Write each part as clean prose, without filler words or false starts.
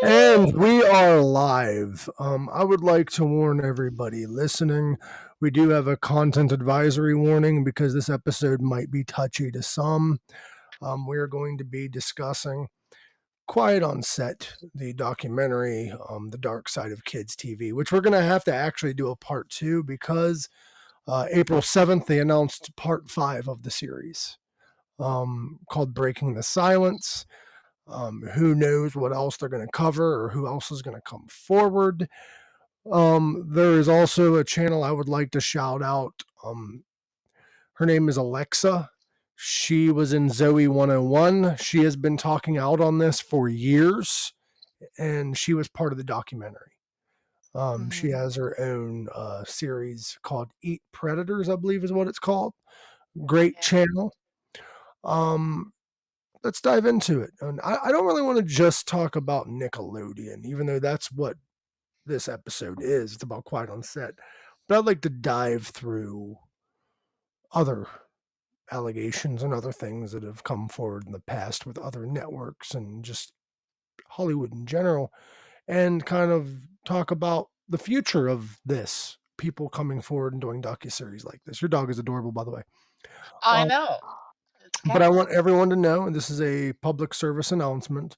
And we are live. I would like to warn everybody listening, we do have a content advisory warning because this episode might be touchy to some. We are going to be discussing Quiet on Set, the documentary, The Dark Side of Kids TV, which we're going to have to actually do a part 2 because April 7th they announced part 5 of the series called Breaking the Silence. Who knows what else they're going to cover or who else is going to come forward. There is also a channel I would like to shout out. Her name is Alexa. She was in Zoe 101. She has been talking out on this for years, and she was part of the documentary. She has her own series called Eat Predators, I believe is what it's called. Great channel. Let's dive into it. And I don't really want to just talk about Nickelodeon, even though that's what this episode is. It's about Quiet on Set. But I'd like to dive through other allegations and other things that have come forward in the past with other networks and just Hollywood in general, and kind of talk about the future of this. People coming forward and doing docuseries like this. Your dog is adorable, by the way. I know. But I want everyone to know, and this is a public service announcement,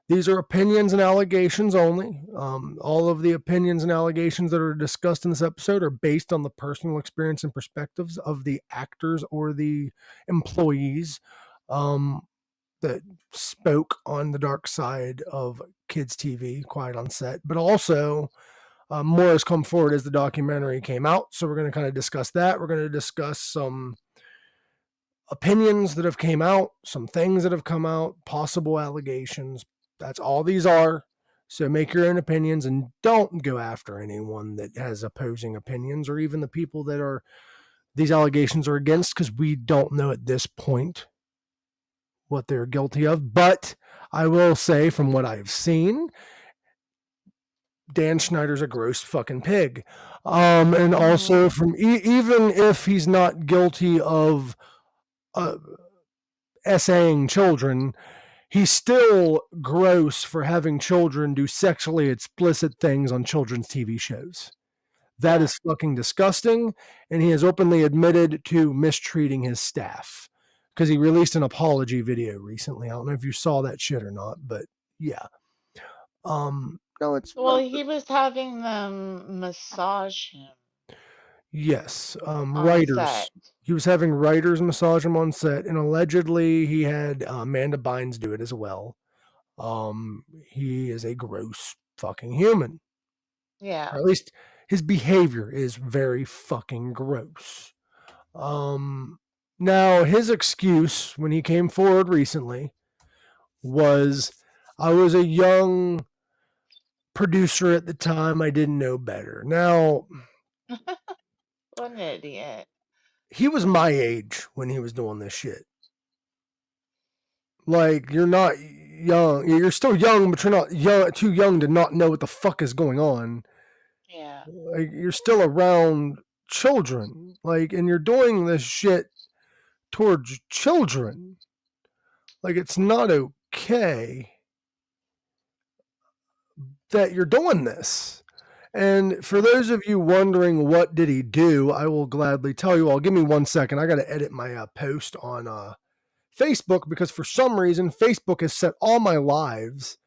these are opinions and allegations only. All of the opinions and allegations that are discussed in this episode are based on the personal experience and perspectives of the actors or the employees that spoke on the dark side of kids TV, Quiet on Set. But also, more has come forward as the documentary came out. So we're going to kind of discuss that. We're going to discuss some opinions that have came out, some things that have come out, possible allegations. That's all these are. So make your own opinions and don't go after anyone that has opposing opinions or even the people that are these allegations are against, because we don't know at this point what they're guilty of. But I will say, from what I've seen, Dan Schneider's a gross fucking pig. And also from even if he's not guilty of essaying children, he's still gross for having children do sexually explicit things on children's TV shows. That is fucking disgusting, and he has openly admitted to mistreating his staff because he released an apology video recently. I don't know if you saw that shit or not, but yeah. No, it's he was having them massage him. Yes, writers. Set. He was having writers massage him on set, and allegedly he had Amanda Bynes do it as well. He is a gross fucking human. Yeah. Or at least his behavior is very fucking gross. Now, his excuse when he came forward recently was, I was a young producer at the time. I didn't know better. Now, what an idiot. He was my age when he was doing this shit. Like, you're not young. You're still young, but you're not young, too young to not know what the fuck is going on. Yeah. Like, you're still around children. Like, and you're doing this shit towards children. Like, it's not okay that you're doing this. And for those of you wondering what did he do, I will gladly tell you all. Give me 1 second. I got to edit my post on Facebook, because for some reason Facebook has set all my lives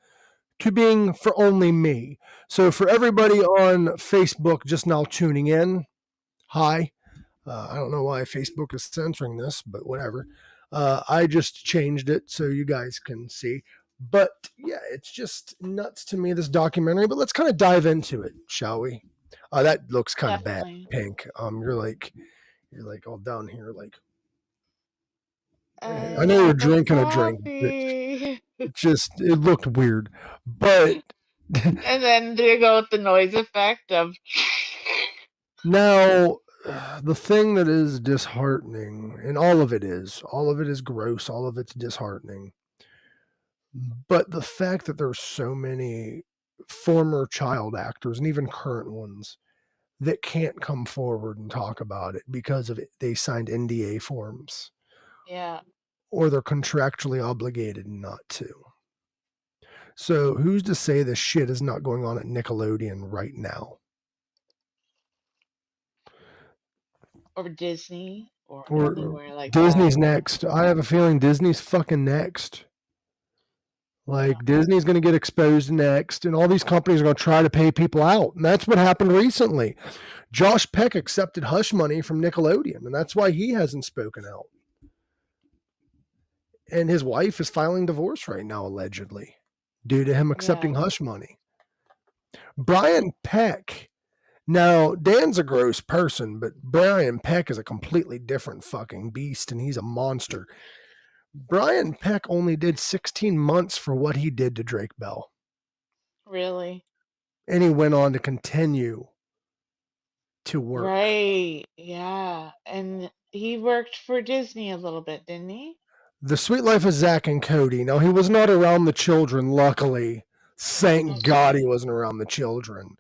to being for only me. So for everybody on Facebook just now tuning in, hi. I don't know why Facebook is censoring this, but whatever. I just changed it so you guys can see. But yeah, it's just nuts to me, this documentary. But let's kind of dive into it, shall we? That looks kind of bad, Pink. You're like all down here, like. I know you're drinking a drink. It looked weird, but. And then do you go with the noise effect of. Now, the thing that is disheartening, and all of it is gross, all of it's disheartening. But the fact that there's so many former child actors and even current ones that can't come forward and talk about it because of it, they signed NDA forms. Yeah. Or they're contractually obligated not to. So who's to say this shit is not going on at Nickelodeon right now? Or Disney or Or anywhere like that. Disney's next. I have a feeling Disney's fucking next. Yeah. Like Disney's going to get exposed next, and all these companies are going to try to pay people out. And that's what happened recently. Josh Peck accepted hush money from Nickelodeon, and that's why he hasn't spoken out. And his wife is filing divorce right now, allegedly, due to him accepting Yeah. hush money. Brian Peck. Now, Dan's a gross person, but Brian Peck is a completely different fucking beast, and he's a monster. Brian Peck only did 16 months for what he did to Drake Bell. Really? And he went on to continue to work. Right. Yeah. And he worked for Disney a little bit, didn't he? The Sweet Life of Zach and Cody. Now, he was not around the children, luckily. Thank God he wasn't around the children.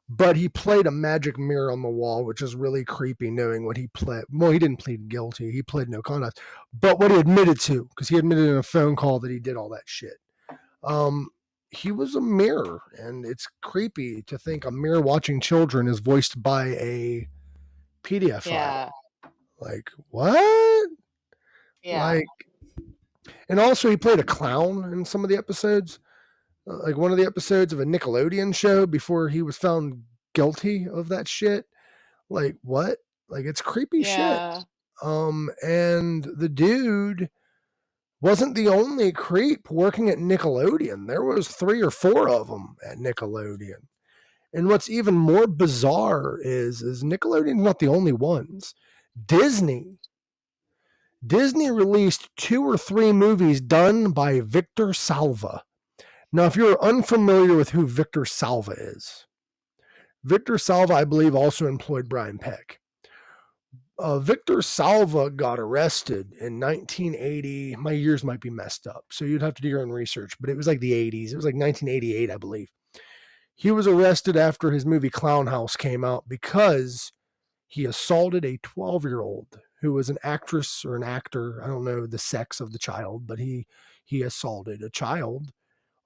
But he played a magic mirror on the wall, which is really creepy knowing what he pled. Well, he didn't plead guilty. He pled no contest. But what he admitted to, because he admitted in a phone call that he did all that shit. He was a mirror, and it's creepy to think a mirror watching children is voiced by a PDF Yeah. file. Like, what? Yeah. Like, and also he played a clown in some of the episodes. Like one of the episodes of a Nickelodeon show before he was found guilty of that shit. Like, what? Like, it's creepy shit. Yeah. And the dude wasn't the only creep working at Nickelodeon. There was 3 or 4 of them at Nickelodeon. And what's even more bizarre is Nickelodeon's not the only ones. Disney released 2 or 3 movies done by Victor Salva. Now, if you're unfamiliar with who Victor Salva is, Victor Salva, I believe, also employed Brian Peck. Victor Salva got arrested in 1980. My years might be messed up, so you'd have to do your own research, but it was like the 80s. It was like 1988, I believe. He was arrested after his movie Clown House came out because he assaulted a 12-year-old who was an actress or an actor. I don't know the sex of the child, but he assaulted a child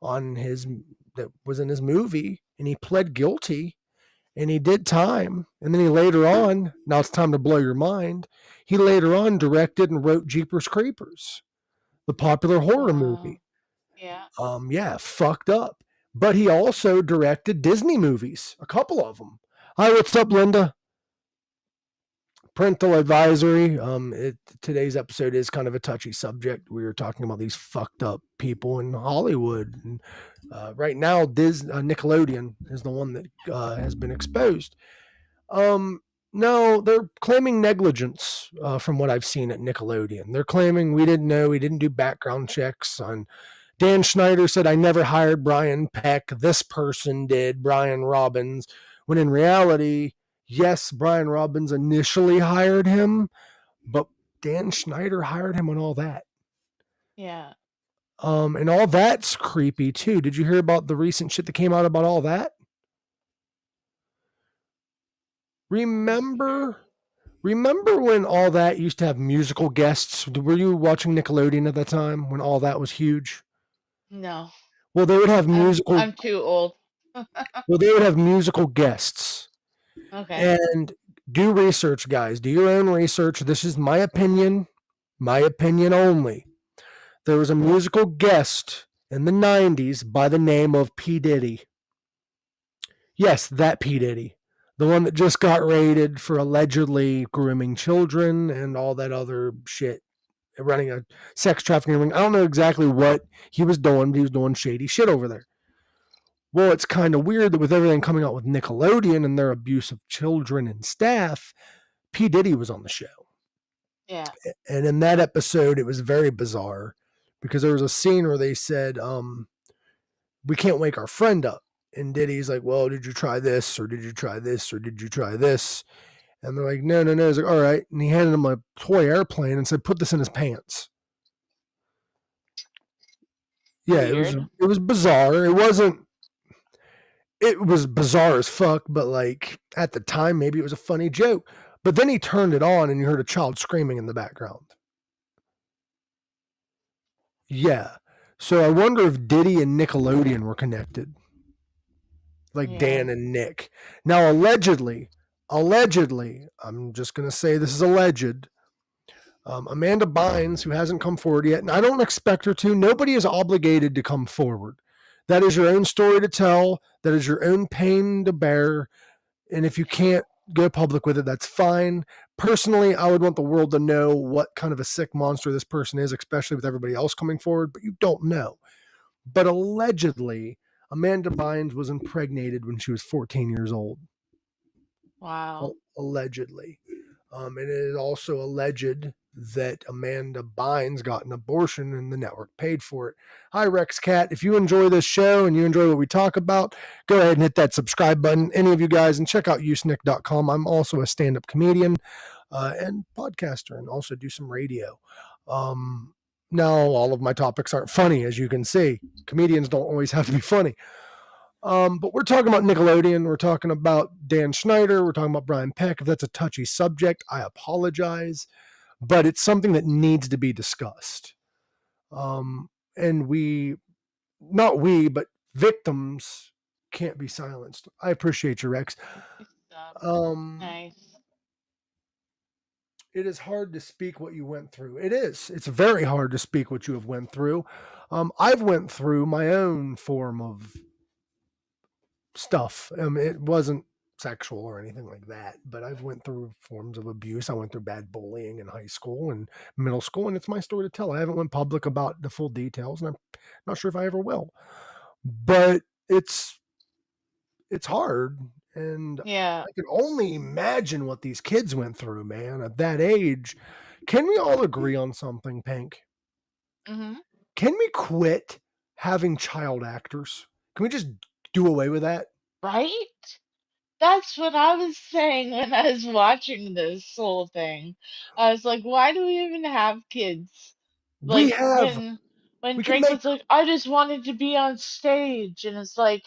that was in his movie, and he pled guilty and he did time. And then he later on, now it's time to blow your mind, he later on directed and wrote Jeepers Creepers, the popular horror movie. Yeah. Yeah, fucked up. But he also directed Disney movies, a couple of them. Hi, what's up, Linda? Parental advisory. Today's episode is kind of a touchy subject. We were talking about these fucked up people in Hollywood. And right now, Nickelodeon is the one that has been exposed. No, they're claiming negligence from what I've seen at Nickelodeon. They're claiming we didn't know, we didn't do background checks on. Dan Schneider said, I never hired Brian Peck. This person did, Brian Robbins. When in reality, yes, Brian Robbins initially hired him, but Dan Schneider hired him on all that. Yeah. And all that's creepy too. Did you hear about the recent shit that came out about all that? Remember when all that used to have musical guests? Were you watching Nickelodeon at that time when all that was huge? No. Well, they would have musical. I'm too old. Well, they would have musical guests. Okay. And do research, guys. Do your own research. This is my opinion only. There was a musical guest in the 90s by the name of P. Diddy. Yes, that P. Diddy. The one that just got raided for allegedly grooming children and all that other shit. Running a sex trafficking ring. I don't know exactly what he was doing, but he was doing shady shit over there. Well, it's kind of weird that with everything coming out with Nickelodeon and their abuse of children and staff, P. Diddy was on the show. Yeah. And in that episode, it was very bizarre because there was a scene where they said, we can't wake our friend up. And Diddy's like, well, did you try this? Or did you try this? Or did you try this? And they're like, no. He's like, all right. And he handed him a toy airplane and said, put this in his pants. Yeah, Weird. it was bizarre. It was bizarre as fuck, but like at the time, maybe it was a funny joke. But then he turned it on and you heard a child screaming in the background. Yeah. So I wonder if Diddy and Nickelodeon were connected, like Yeah. Dan and Nick. Now, allegedly, I'm just going to say this is alleged. Amanda Bynes, who hasn't come forward yet, and I don't expect her to, nobody is obligated to come forward. That is your own story to tell. That is your own pain to bear. And if you can't go public with it, that's fine. Personally, I would want the world to know what kind of a sick monster this person is, especially with everybody else coming forward, but you don't know. But allegedly, Amanda Bynes was impregnated when she was 14 years old. Wow. Allegedly. And it is also alleged that Amanda Bynes got an abortion and the network paid for it. Hi, Rex Cat. If you enjoy this show and you enjoy what we talk about, go ahead and hit that subscribe button, any of you guys, and check out usenick.com. I'm also a stand up comedian and podcaster and also do some radio. Now, all of my topics aren't funny, as you can see. Comedians don't always have to be funny. But we're talking about Nickelodeon. We're talking about Dan Schneider. We're talking about Brian Peck. If that's a touchy subject, I apologize. But it's something that needs to be discussed. And not we, but victims can't be silenced. I appreciate you, Rex. Um, Nice. it is hard to speak what you went through. It is. It's very hard to speak what you have went through. I've went through my own form of stuff. It wasn't sexual or anything like that, but I've went through forms of abuse. I went through bad bullying in high school and middle school, and it's my story to tell. I haven't went public about the full details, and I'm not sure if I ever will. But it's hard, and Yeah. I can only imagine what these kids went through, man, at that age. Can we all agree on something, Pink? Mhm. Can we quit having child actors? Can we just do away with that? Right? That's what I was saying when I was watching this whole thing. I was like, why do we even have kids? We Like have when we can Drake make was like, I just wanted to be on stage, and it's like,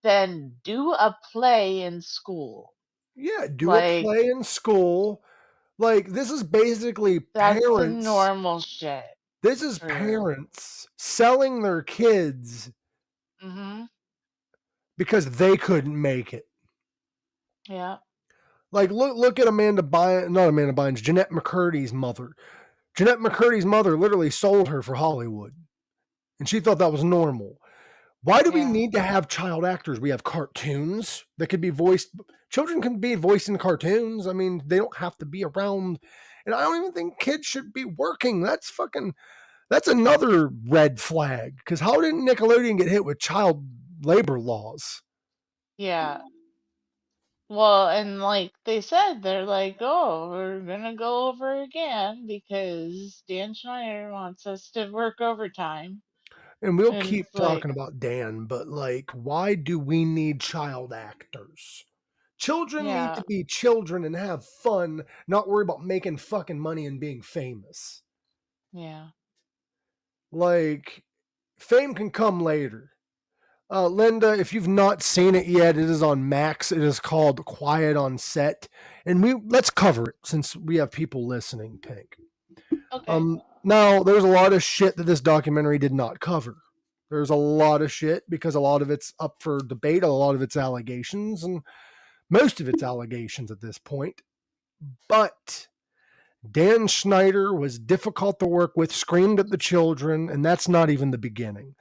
then do a play in school. yeah, do a Like play in school. Like this is basically that's the parents. normal shit This is for parents selling their kids mhm. because they couldn't make it. Yeah. Like look at Amanda Bynes, not Amanda Bynes, Jeanette McCurdy's mother. Jeanette McCurdy's mother literally sold her for Hollywood, and she thought that was normal. Why do we Yeah. need to have child actors? We have cartoons that could be voiced. Children can be voiced in cartoons. I mean, they don't have to be around. And I don't even think kids should be working. That's another red flag. Because how didn't Nickelodeon get hit with child labor laws? Yeah. Well, and like they said, they're like, oh, we're gonna go over again because Dan Schneider wants us to work overtime. And we'll And keep it's like, talking about Dan, but like, why do we need child actors? Children need yeah, to be children and have fun, not worry about making fucking money and being famous. yeah. Like, fame can come later. Linda, if you've not seen it yet, it is on Max. It is called Quiet on Set, and let's cover it since we have people listening. Pink. Okay. Now there's a lot of shit that this documentary did not cover. There's a lot of shit because a lot of it's up for debate. A lot of it's allegations, and most of it's allegations at this point. But Dan Schneider was difficult to work with, screamed at the children, and that's not even the beginning.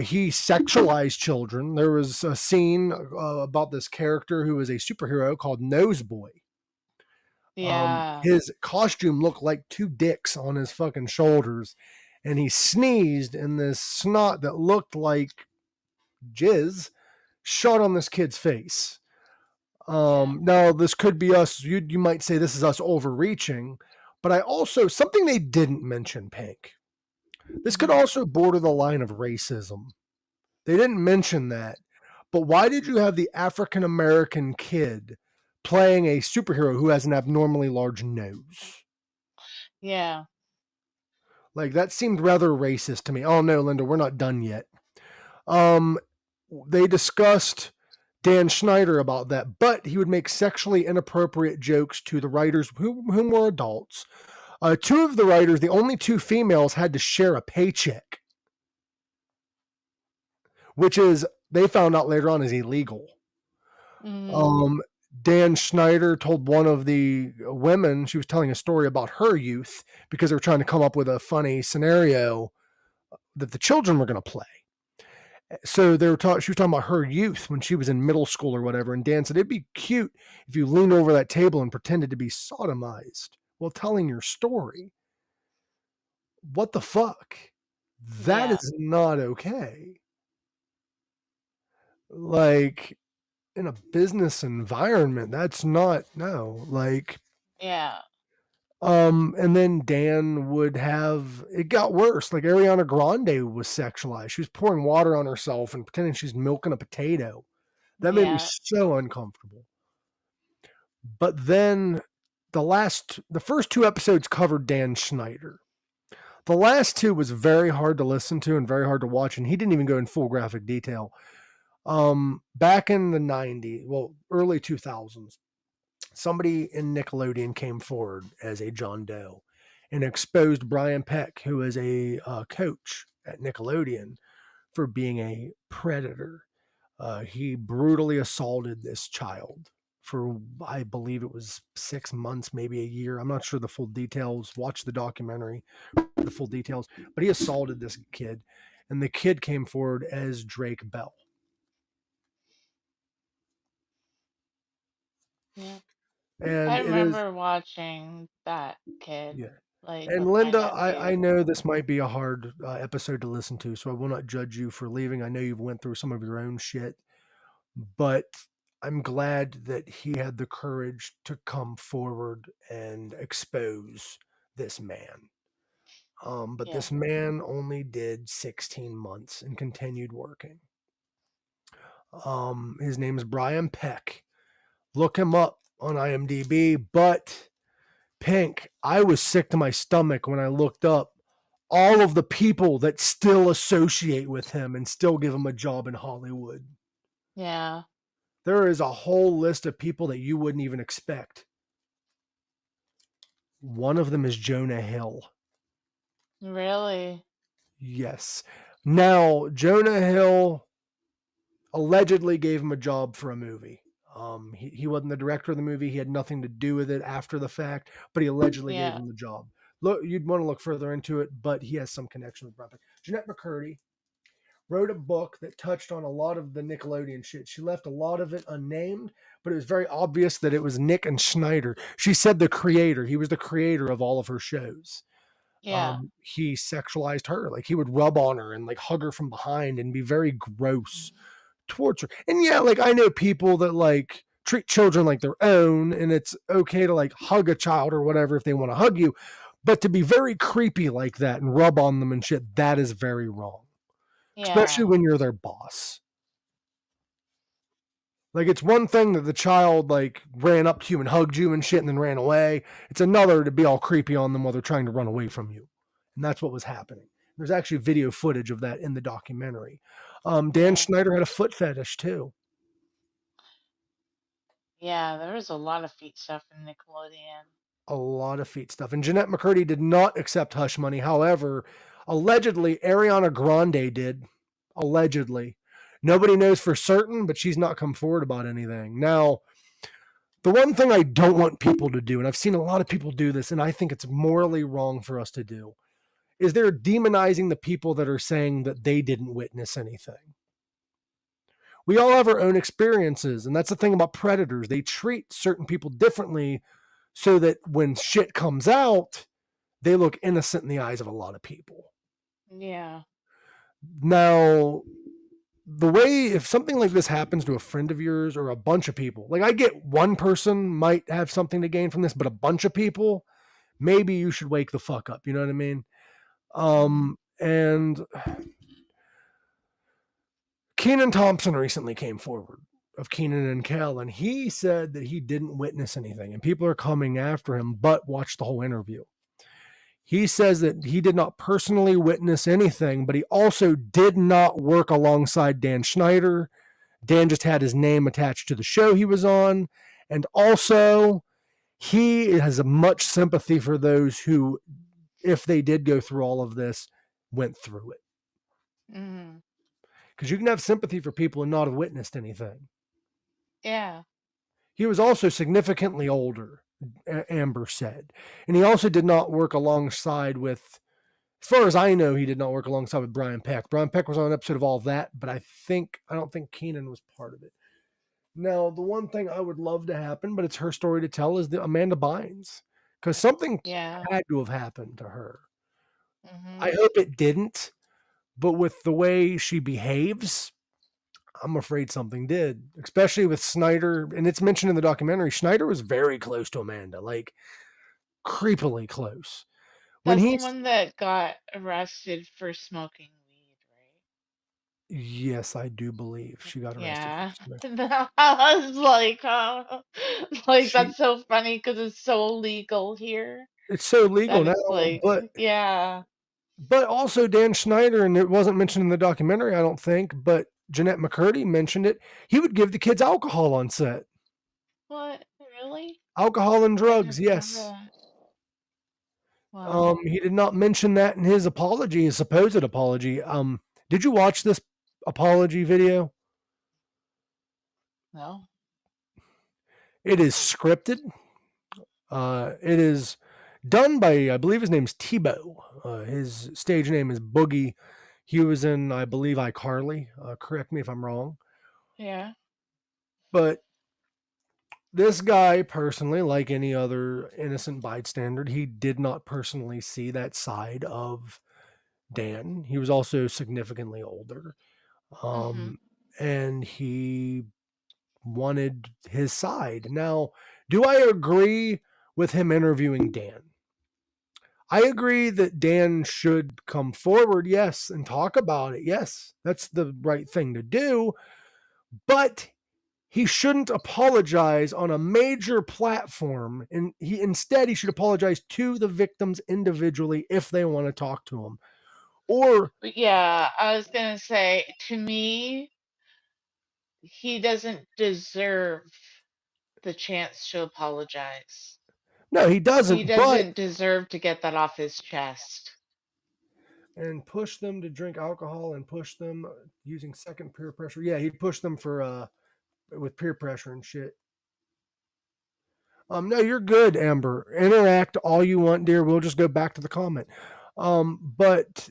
He sexualized children. There was a scene about this character who was a superhero called Noseboy. Yeah. His costume looked like two dicks on his fucking shoulders, and he sneezed, and this snot that looked like jizz shot on this kid's face. Yeah. Now this could be us. You might say this is us overreaching, but I also something they didn't mention, Pink. This could Hmm. also border the line of racism. They didn't mention that. But why did you have the African American kid playing a superhero who has an abnormally large nose? Yeah. Like that seemed rather racist to me. Oh no, Linda, we're not done yet. Um, they discussed Dan Schneider about that, but he would make sexually inappropriate jokes to the writers whom were adults. Two of the writers, the only two females, had to share a paycheck. which is they found out later on is illegal. Mm, Um, Dan Schneider told one of the women, she was telling a story about her youth because they were trying to come up with a funny scenario that the children were going to play. So she was talking about her youth when she was in middle school or whatever. And Dan said, it'd be cute if you leaned over that table and pretended to be sodomized while telling your story. What the fuck? That yeah, is not okay. Like, in a business environment, that's not, no. Like, yeah, and then Dan would have it got worse. Like Ariana Grande was sexualized. She was pouring water on herself and pretending she's milking a potato. That made me yeah, so uncomfortable. But then the first two episodes covered Dan Schneider. The last two was very hard to listen to and very hard to watch, and he didn't even go in full graphic detail. Back in the 90s, well, early 2000s, somebody in Nickelodeon came forward as a John Doe and exposed Brian Peck, who is a coach at Nickelodeon, for being a predator. He brutally assaulted this child for, I believe it was 6 months, maybe a year. I'm not sure the full details. Watch the documentary, the full details. But he assaulted this kid, and the kid came forward as Drake Bell. yeah. And I it is, remember watching that kid, yeah. like And with my Linda, I nephew. know this might be a hard episode to listen to, so I will not judge you for leaving. I know you've went through some of your own shit, but I'm glad that he had the courage to come forward and expose this man. But Yeah, this man only did 16 months and continued working. His name is Brian Peck. Look him up on IMDb. But Pink, I was sick to my stomach when I looked up all of the people that still associate with him and still give him a job in Hollywood. yeah, There is a whole list of people that you wouldn't even expect. One of them is Jonah Hill. really, Yes. Now, Jonah Hill allegedly gave him a job for a movie. He wasn't the director of the movie. He had nothing to do with it after the fact, but he allegedly gave yeah, him the job. Look, you'd want to look further into it, but he has some connection with Brad Pitt. Jeanette McCurdy wrote a book that touched on a lot of the Nickelodeon shit. She left a lot of it unnamed, but it was very obvious that it was Nick and Schneider. She said the creator. He was the creator of all of her shows. yeah, He sexualized her. Like he would rub on her and like hug her from behind and be very gross towards her. And yeah, like I know people that like treat children like their own, and it's okay to like hug a child or whatever if they want to hug you. But to be very creepy like that and rub on them and shit, that is very wrong, especially yeah, when you're their boss. Like it's one thing that the child like ran up to you and hugged you and shit and then ran away. It's another to be all creepy on them while they're trying to run away from you. And that's what was happening. There's actually video footage of that in the documentary. Dan yeah, Schneider had a foot fetish too. yeah. There was a lot of feet stuff in Nickelodeon. A lot of feet stuff. And Jeanette McCurdy did not accept hush money. However, allegedly, Ariana Grande did. Allegedly. Nobody knows for certain, but she's not come forward about anything. Now, the one thing I don't want people to do, and I've seen a lot of people do this, and I think it's morally wrong for us to do, is they're demonizing the people that are saying that they didn't witness anything. We all have our own experiences, and that's the thing about predators. They treat certain people differently so that when shit comes out, they look innocent in the eyes of a lot of people. Yeah, Now, the way if something like this happens to a friend of yours or a bunch of people, like I get one person might have something to gain from this, but a bunch of people, maybe you should wake the fuck up. You know what I mean? mm, And Keenan Thompson recently came forward of Keenan and Kel, and he said that he didn't witness anything, and people are coming after him, but watch the whole interview. He says that he did not personally witness anything, but he also did not work alongside Dan Schneider. Dan just had his name attached to the show he was on. And also, he has a much sympathy for those who, if they did go through all of this, went through it. mm, because you can have sympathy for people and not have witnessed anything. Yeah. He was also significantly older, Amber said. And he also did not work alongside with, as far as I know, he did not work alongside with Brian Peck. Brian Peck was on an episode of All That, but I don't think Keenan was part of it. Now, the one thing I would love to happen, but it's her story to tell, is the Amanda Bynes, because something Yeah. had to have happened to her. I Mhm. hope it didn't, but with the way she behaves, I'm afraid something did, especially with Snyder. And it's mentioned in the documentary, Schneider was very close to Amanda, like creepily close. When That's the he's, one that got arrested for smoking weed, right? yes, I do believe she got arrested for Yeah. this. I was like She, that's so funny because it's so legal here it's so legal that now, it's like, but yeah. also Dan Schneider, and it wasn't mentioned in the documentary, I don't think, but Jeanette McCurdy mentioned it. He would give the kids alcohol on set, What? Really? alcohol and I drugs. didn't remember Yes. that. Wow. He did not mention that in his apology, his supposed apology. Did you watch this apology video? No. It is scripted. It is done by, I believe his name's Tebow. His stage name is Boogie. He was in, I believe, iCarly. Correct me if I'm wrong. Yeah. But this guy, personally, like any other innocent bystander, he did not personally see that side of Dan. He was also significantly older. Mhm. Um, and he wanted his side. Now, do I agree with him interviewing Dan? I agree that Dan should come forward, yes, and talk about it. Yes, that's the right thing to do. But he shouldn't apologize on a major platform. And he should apologize to the victims individually if they want to talk to him. Or But yeah, I was gonna say, to me, he doesn't deserve the chance to apologize. no, he He doesn't, but doesn't deserve to get that off his chest. and push them to drink alcohol and push them using second peer pressure. Yeah, he'd push them for with peer pressure and shit. No, you're good, Amber. Interact all you want, dear. We'll just go back to the comment. But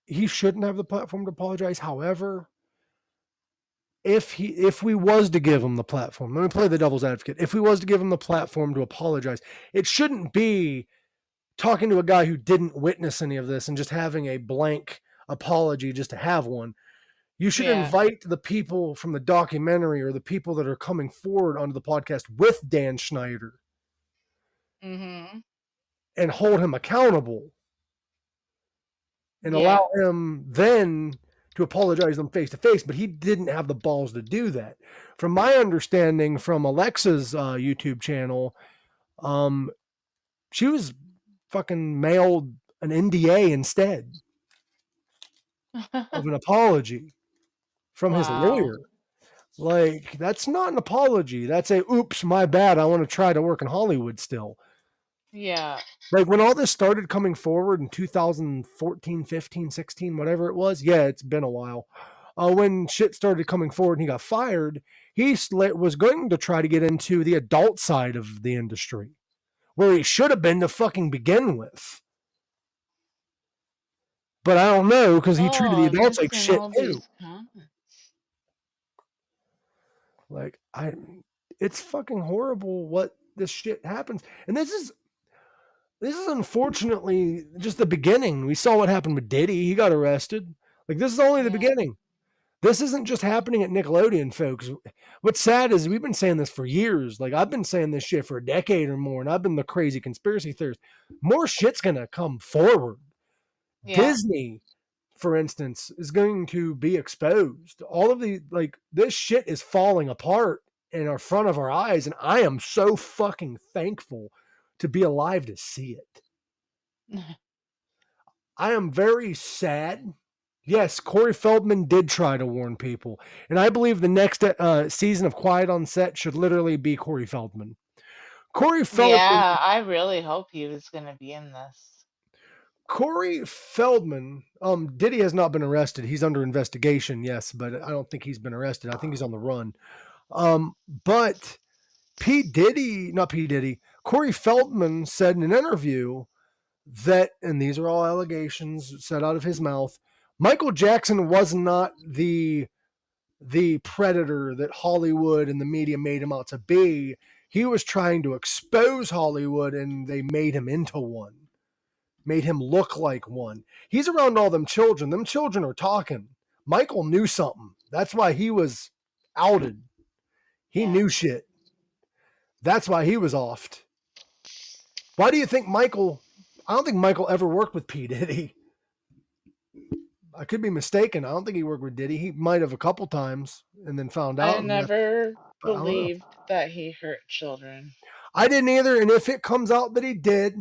he shouldn't have the platform to apologize. However, if we was to give him the platform, let me play the devil's advocate. If we was to give him the platform to apologize, it shouldn't be talking to a guy who didn't witness any of this and just having a blank apology just to have one. You should Yeah. invite the people from the documentary or the people that are coming forward onto the podcast with Dan Schneider Mhm. and hold him accountable and Yeah. allow him then to apologize them face to face. But he didn't have the balls to do that. From my understanding from Alexa's YouTube channel, um, she was fucking mailed an NDA instead of an apology from his Wow. lawyer. Like, that's not an apology. That's a, oops, my bad. I want to try to work in Hollywood still. Yeah. Like, when all this started coming forward in 2014, 15, 16, whatever it was, yeah, it's been a while. When shit started coming forward and he got fired, he was going to try to get into the adult side of the industry, where he should have been to fucking begin with. But I don't know, because he treated Oh, the I'm adults like missing shit all too. these comments. Like, it's fucking horrible what this shit happens. And this is unfortunately just the beginning. We saw what happened with Diddy. He got arrested. Like, this is only the Yeah. beginning. This isn't just happening at Nickelodeon, folks. What's sad is we've been saying this for years. Like, I've been saying this shit for a decade or more, and I've been the crazy conspiracy theorist. More shit's gonna come forward. Yeah. Disney, for instance, is going to be exposed. All of the, like, this shit is falling apart in our front of our eyes, and I am so fucking thankful to be alive to see it. I am very sad. Yes, Corey Feldman did try to warn people, and I believe the next season of Quiet on Set should literally be Corey Feldman. Corey Feldman, Yeah, I really hope he was gonna be in this. Corey Feldman, Diddy has not been arrested. He's under investigation, yes, but I don't think he's been arrested. I think he's on the run. But not P. Diddy, Corey Feldman said in an interview that, and these are all allegations said out of his mouth, Michael Jackson was not the predator that Hollywood and the media made him out to be. He was trying to expose Hollywood, and they made him into one, made him look like one. He's around all them children. Them children are talking. Michael knew something. That's why he was outed. He Yeah. knew shit. That's why he was offed. Why do you think Michael? I don't think Michael ever worked with P. Diddy. I could be mistaken. I don't think he worked with Diddy. He might have a couple times and then found I out and left. never But I don't know. believed that he hurt children. I didn't either. And if it comes out that he did,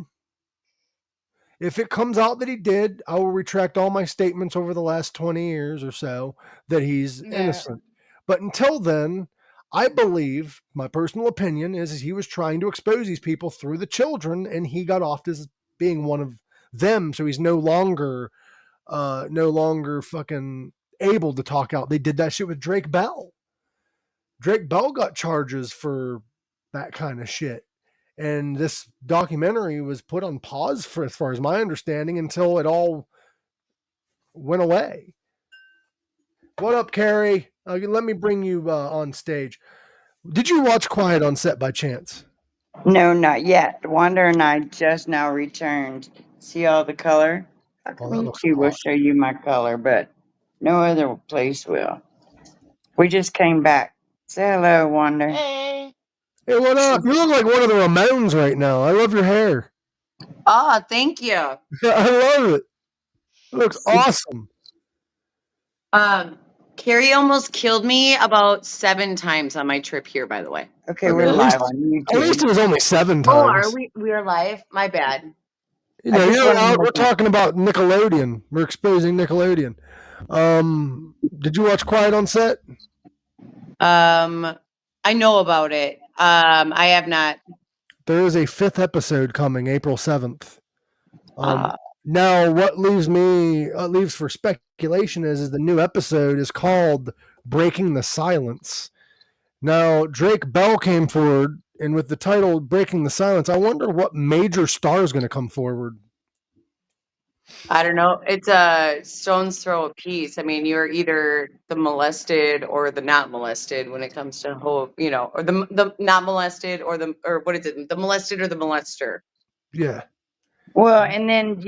if it comes out that he did, I will retract all my statements over the last 20 years or so that he's Yeah. innocent. But until then, I believe my personal opinion is he was trying to expose these people through the children, and he got off as being one of them. So he's no longer fucking able to talk out. They did that shit with Drake Bell. Drake Bell got charges for that kind of shit. And this documentary was put on pause for, as far as my understanding, until it all went away. What up, Carrie? Let me bring you on stage. Did you watch Quiet on Set by chance? No, not yet. Wanda and I just now returned. See all the color? How Oh, come that looks YouTube will show awesome. you my color, but no other place will? We just came back. Say hello, Wanda. Hey. Hey, what up? You look like one of the Ramones right now. I love your hair. Oh, thank you. I love it. It looks awesome. Um, Carrie almost killed me about 7 times on my trip here, by the way. Okay, I we're mean, live on at least it YouTube. was only 7 Oh, are times. we? We are live? My bad. You I know, just wanted to we're make talking about Nickelodeon. We're exposing Nickelodeon. Did you watch Quiet on Set? I know about it. I have not. There is a 5th episode coming April 7th. Uh, Now, what leaves for speculation is the new episode is called Breaking the Silence. Now, Drake Bell came forward, and with the title Breaking the Silence, I wonder what major star is going to come forward. I don't know. It's a stone's throw apiece. I mean, you're either the molested or the not molested when it comes to whole, or the not molested or what is it? The molested or the molester. Yeah. Well, and then,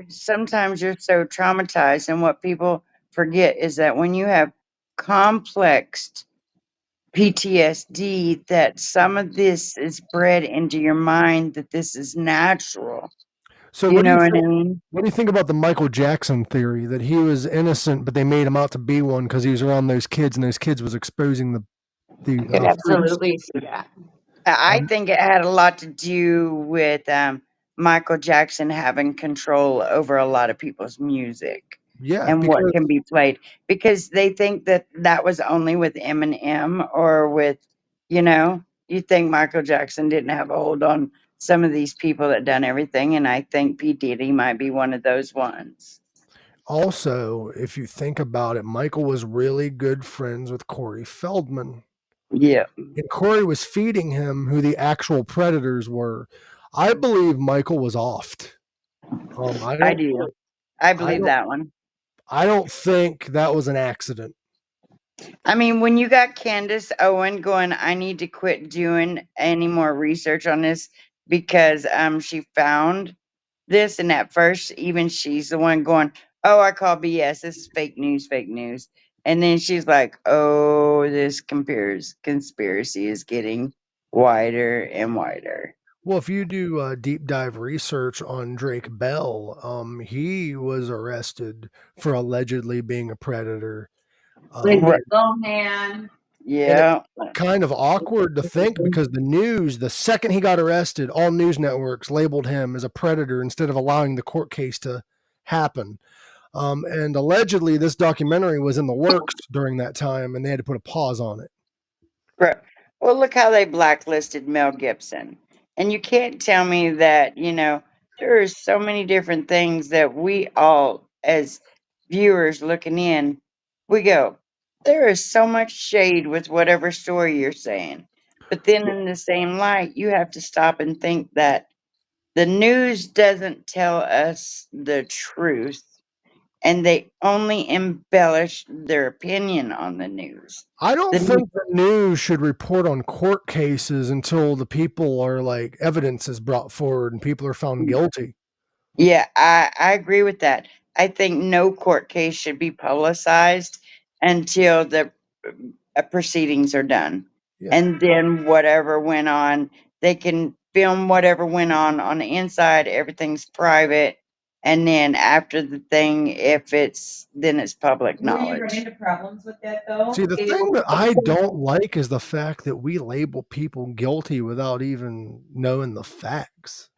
sometimes you're so traumatized, and what people forget is that when you have complex PTSD, that some of this is bred into your mind that this is natural. So, You what do know you what I think? mean? What do you think about the Michael Jackson theory that he was innocent, but they made him out to be one because he was around those kids, and those kids was exposing the I could fruits? absolutely see that. I Um, think it had a lot to do with Michael Jackson having control over a lot of people's music yeah, and what because can be played because they think that that was only with Eminem or with, you think Michael Jackson didn't have a hold on some of these people that done everything, and I think P Diddy might be one of those ones. also, if you think about it, Michael was really good friends with Corey Feldman, Yeah, and Corey was feeding him who the actual predators were. I believe Michael was offed. Um, I I don't, do. I I believe don't, that one. I don't think that was an accident. I mean, when you got Candace Owen going, I need to quit doing any more research on this because she found this, and at first, even she's the one going, "Oh, I call BS. This is fake news, fake news." And then she's like, "Oh, this conspiracy is getting wider and wider." Well, if you do deep dive research on Drake Bell, he was arrested for allegedly being a predator. Um, Right. Little man. and it's Yeah. kind of awkward to think because the second he got arrested, all news networks labeled him as a predator instead of allowing the court case to happen. And allegedly, this documentary was in the works during that time, and they had to put a pause on it. Right. Well, look how they blacklisted Mel Gibson. And you can't tell me that, there are so many different things that we all, as viewers looking in, we go, there is so much shade with whatever story you're saying. But then in the same light, you have to stop and think that the news doesn't tell us the truth, and they only embellish their opinion on the news. I don't The think the news should report on court cases until the people are like evidence is brought forward and people are found guilty. Yeah, I agree with that. I think no court case should be publicized until the proceedings are done. Yeah. And then whatever went on, they can film whatever went on the inside. Everything's private. And then after the thing, if it's, then it's public Where you run knowledge. into problems with that though See, the is thing that I don't like is the fact that we label people guilty without even knowing the facts.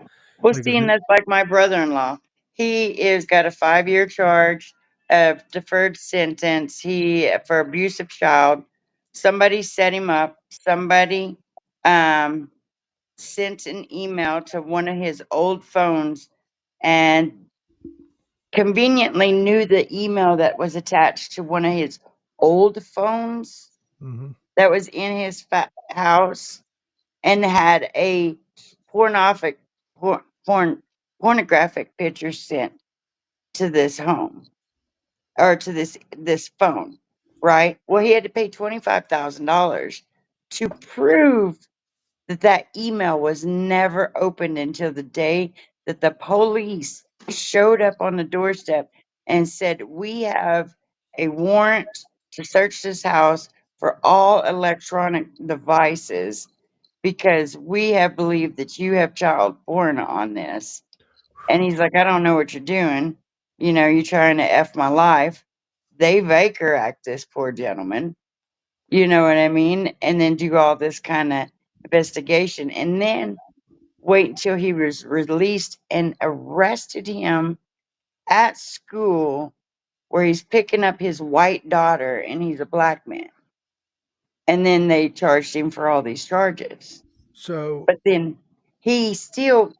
Well, Like, if see, and you, that's like my brother-in-law. He is got a 5-year charge of deferred sentence. He for abusive child. Somebody set him up. Somebody um, sent an email to one of his old phones and conveniently knew the email that was attached to one of his old phones Mhm. that was in his house and had a pornographic porn pornographic picture sent to this home or to this phone, right? Well, he had to pay $25,000 to prove that that email was never opened until the day that the police showed up on the doorstep and said, "We have a warrant to search this house for all electronic devices because we have believed that you have child porn on this." And he's like, "I don't know what you're doing. You know, you're trying to F my life." They Baker Act this poor gentleman. You know what I mean? And then do all this kind of investigation. And then wait until he was released and arrested him at school where he's picking up his white daughter and he's a black man. And then they charged him for all these charges. So, But then he still,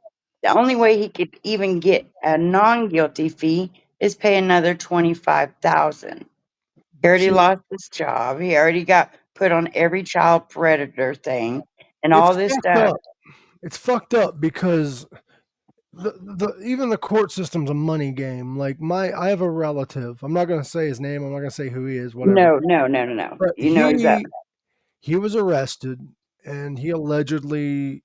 the only way he could even get a non-guilty fee is pay another 25,000. He already see, lost his job. He already got put on every child predator thing and it's all this fucked stuff. up. It's fucked up because the even the court system's a money game. Like I have a relative. I'm not going to say his name. I'm not going to say who he is. Whatever. No, no, no, no, no. But You know exactly. he was arrested and he allegedly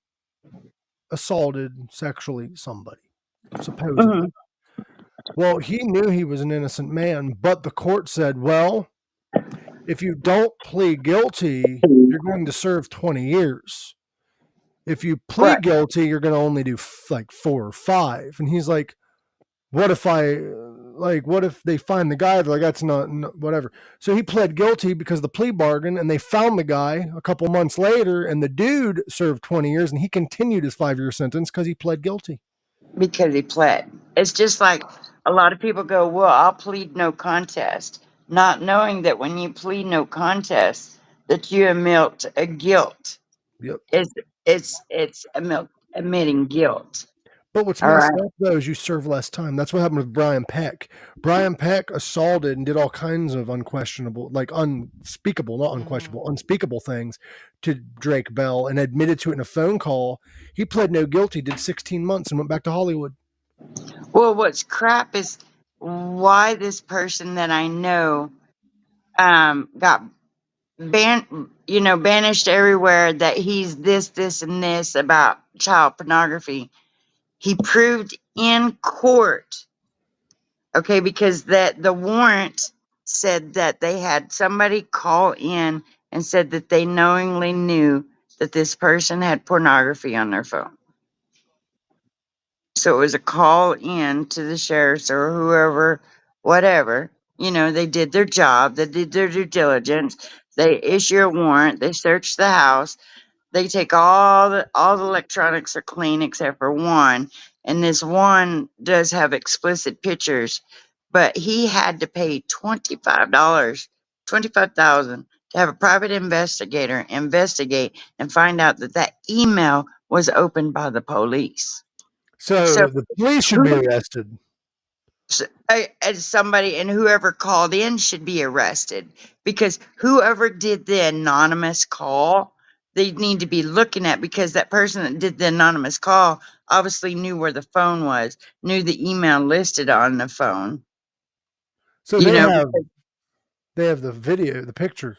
assaulted sexually somebody, supposedly. Mhm. Well, he knew he was an innocent man, but the court said, well, if you don't plead guilty, you're going to serve 20 years. If you Right. plead guilty, you're going to only do like 4 or 5. And he's like, what if what if they find the guy? They're like, that's not, whatever. So he pled guilty because of the plea bargain, and they found the guy a couple months later, and the dude served 20 years, and he continued his 5-year sentence because he pled guilty. Because he pled. It's just like a lot of people go, "Well, I'll plead no contest," not knowing that when you plead no contest, that you admit a guilt. Yep. It's admitting guilt. But what's All messed right. up though is you serve less time. That's what happened with Brian Peck. Brian Peck assaulted and did all kinds of unquestionable, like unspeakable, not Mhm. unquestionable, unspeakable things to Drake Bell and admitted to it in a phone call. He pled no guilty, did 16 months, and went back to Hollywood. Well, what's crap is why this person that I know got banished everywhere that he's this, and this about child pornography. He proved in court, okay, because that the warrant said that they had somebody call in and said that they knowingly knew that this person had pornography on their phone. So it was a call in to the sheriffs or whoever, whatever. You know, they did their job, they did their due diligence, they issue a warrant, they search the house, they take all the electronics are clean except for one, and this one does have explicit pictures, but he had to pay $25, 25,000 to have a private investigator investigate and find out that that email was opened by the police. So So the police should be who arrested. as somebody and whoever called in should be arrested because whoever did the anonymous call, they need to be looking at because that person that did the anonymous call obviously knew where the phone was, knew the email listed on the phone. So You they know, have the video, the picture.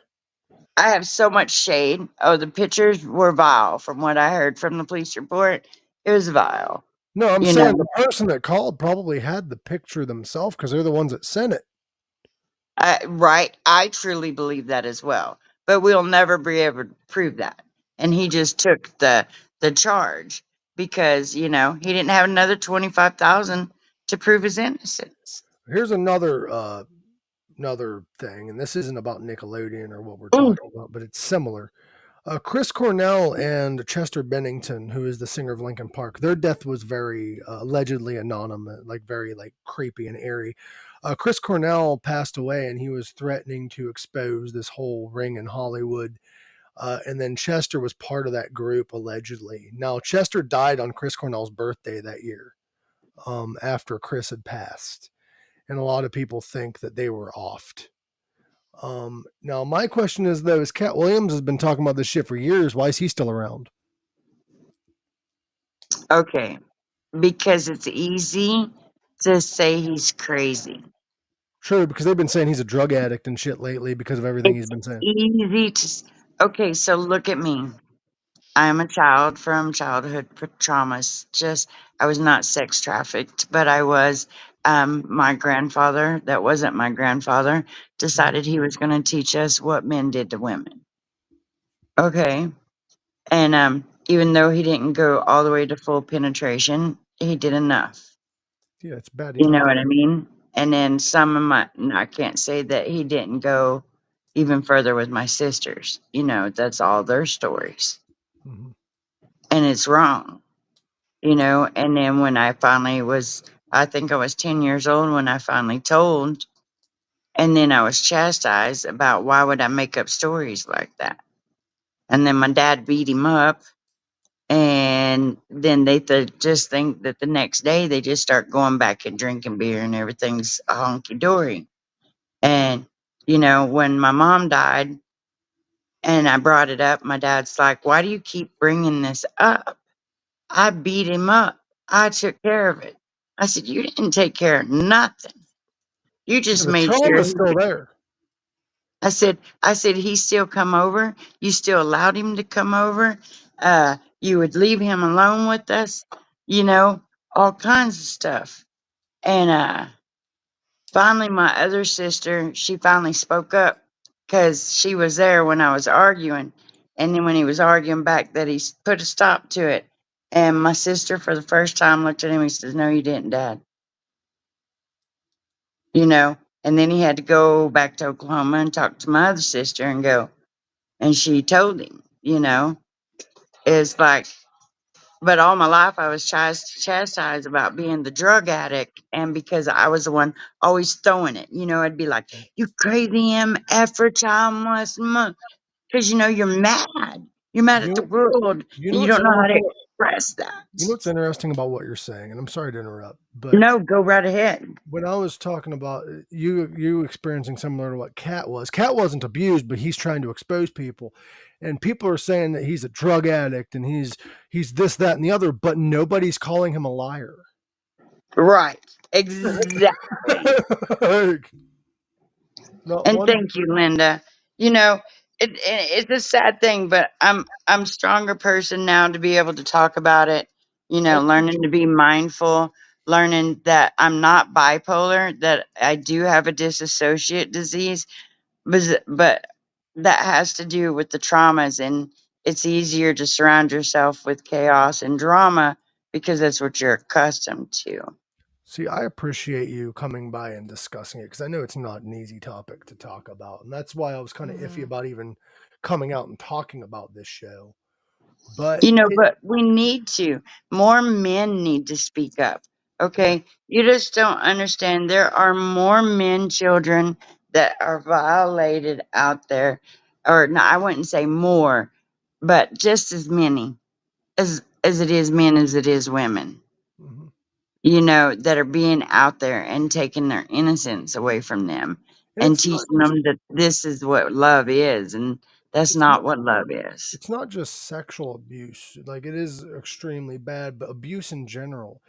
I have so much shade. Oh, the pictures were vile from what I heard from the police report. It was vile. No, I'm You saying know, the person that called probably had the picture themselves because they're the ones that sent it. right? I truly believe that as well. But we'll never be able to prove that. And he just took the charge because, you know, he didn't have another 25,000 to prove his innocence. Here's another thing, and this isn't about Nickelodeon or what we're Mm. talking about, but it's similar. Chris Cornell and Chester Bennington, who is the singer of Linkin Park, their death was very allegedly anonymous, like very like creepy and airy. Chris Cornell passed away, and he was threatening to expose this whole ring in Hollywood. And then Chester was part of that group allegedly. Now Chester died on Chris Cornell's birthday that year, after Chris had passed, and a lot of people think that they were offed. Now my question is though, is Cat Williams has been talking about this shit for years. Why is he still around? Okay. Because it's easy to say he's crazy. Sure, because they've been saying he's a drug addict and shit lately because of everything he's It's been saying. easy to. Okay, so look at me. I am a child from childhood traumas. Just, I was not sex trafficked, but I was. My grandfather, that wasn't my grandfather, Mhm. decided he was going to teach us what men did to women. Okay. And even though he didn't go all the way to full penetration, he did enough. Yeah, it's bad You know enough. what I mean? And then some of my, no, I can't say that he didn't go even further with my sisters. You know, that's all their stories. Hmm. And it's wrong, you know. And then when I finally was, I think I was 10 years old when I finally told, and then I was chastised about why would I make up stories like that. And then my dad beat him up. And then they just think that the next day they just start going back and drinking beer and everything's honky dory. And, you know, when my mom died and I brought it up, my dad's like, why do you keep bringing this up? I beat him up. I took care of it. I said, you didn't take care of nothing. You Yeah, just the made sure. trauma's still there. I said, he still come over. You still allowed him to come over. You would leave him alone with us, you know, all kinds of stuff. And finally, my other sister, she finally spoke up because she was there when I was arguing. And then when he was arguing back, that he put a stop to it. And my sister, for the first time, looked at him and says, no, you didn't, Dad. You know, and then he had to go back to Oklahoma and talk to my other sister and go. And she told him, you know, it's like, but all my life I was chastised about being the drug addict. And because I was the one always throwing it, you know, I'd be like, you crazy MF child must, because, you know, you're mad. You're mad at the You world you and know you what's don't know how to interesting? express that. You know what's interesting about what you're saying, and I'm sorry to interrupt, but No, go right ahead. when I was talking about you experiencing similar to what Cat wasn't abused, but he's trying to expose people, and people are saying that he's a drug addict and he's this, that, and the other, but nobody's calling him a liar. Right. Exactly. Like, not And one. thank you, Linda. You know, it's a sad thing, but I'm stronger person now to be able to talk about it. You I know, learning to appreciate be mindful, learning that I'm not bipolar, that I do have a dissociate disease, but that has to do with the traumas, and it's easier to surround yourself with chaos and drama because that's what you're accustomed to. See, I appreciate you coming by and discussing it because I know it's not an easy topic to talk about, and that's why I was kind of iffy Hmm. about even coming out and talking about this show. But You know, it, but we need to. More men need to speak up. yeah, Okay? You just don't understand. There are more men, children that are violated out there. Or no, I wouldn't say more, but just as many as it is men as it is women. that are being out there and taking their innocence away from them And and it's not teaching just them that this is what love is, and that's it's not not what love is. it's not just sexual abuse. Like, it is extremely bad, but abuse in general.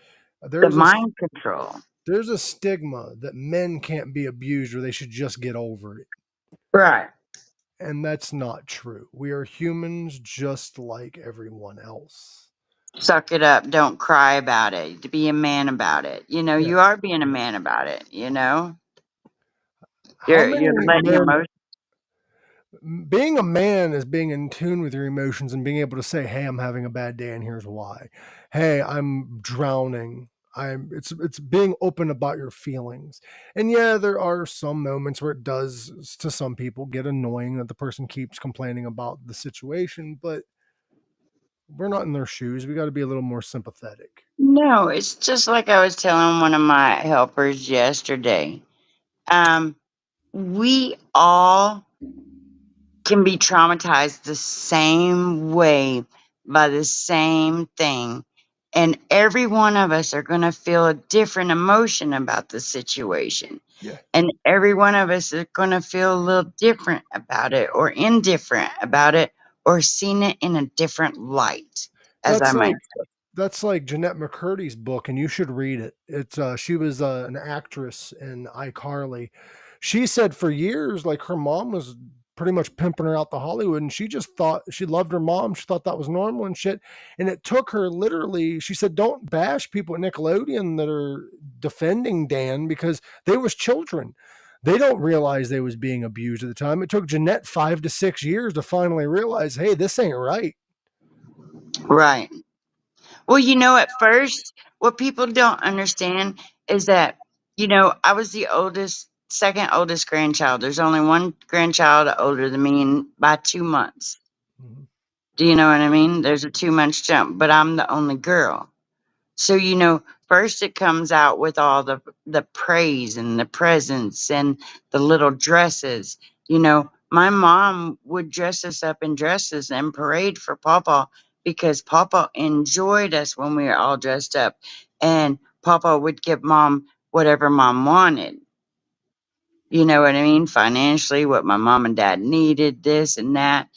The There's a mind control. there's a stigma that men can't be abused or they should just get over it. Right. And that's not true. We are humans just like everyone else. Suck it up. Don't cry about it. To be a man about it. Yeah. You are being a man about it. How You're many letting your men emotions. being a man is being in tune with your emotions and being able to say, "Hey, I'm having a bad day and here's why. Hey, I'm drowning." It's being open about your feelings. And yeah, there are some moments where it does to some people get annoying that the person keeps complaining about the situation, but we're not in their shoes. We got to be a little more sympathetic. No, it's just like I was telling one of my helpers yesterday. Um, we all can be traumatized the same way by the same thing. And every one of us are going to feel a different emotion about the situation. Yeah. And every one of us is going to feel a little different about it or indifferent about it or seeing it in a different light, as I That's might like Jeanette McCurdy's book, and you should read it. It's she was an actress in iCarly. She said for years, like, her mom was pretty much pimping her out to Hollywood, and she just thought she loved her mom. She thought that was normal and shit. And it took her literally. She said, "Don't bash people at Nickelodeon that are defending Dan because they was children." They don't realize they was being abused at the time. It took Jeanette 5 to 6 years to finally realize, hey, this ain't right. Right. Well, at first, what people don't understand is that, I was the oldest, second oldest grandchild. There's only one grandchild older than me by 2 months. Mhm. Do you know what I mean? There's a 2 month jump, but I'm the only girl. So, first it comes out with all the praise and the presents and the little dresses. My mom would dress us up in dresses and parade for Papa because Papa enjoyed us when we were all dressed up. And Papa would give mom whatever mom wanted. You know what I mean? Financially, what my mom and dad needed, this and that.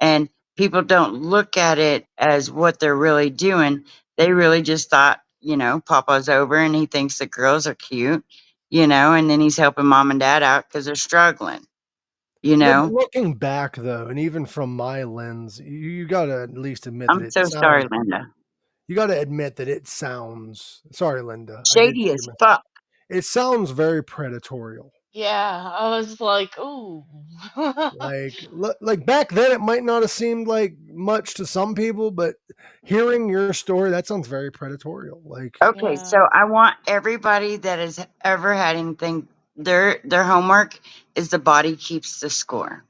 And people don't look at it as what they're really doing. They really just thought, Papa's over and he thinks the girls are cute, and then he's helping mom and dad out because they're struggling, you Yeah, but know? looking back though, and even from my lens, you gotta at least admit that I'm so sorry, Linda. you gotta admit that it sounds sorry, Linda, I did Shady say as your name. fuck. It sounds very predatorial. Yeah, I was like, ooh. Like back then it might not have seemed like much to some people, but hearing your story, that sounds very predatorial. Like, Okay, so Yeah. I want everybody that has ever had anything, their homework is the body keeps the score.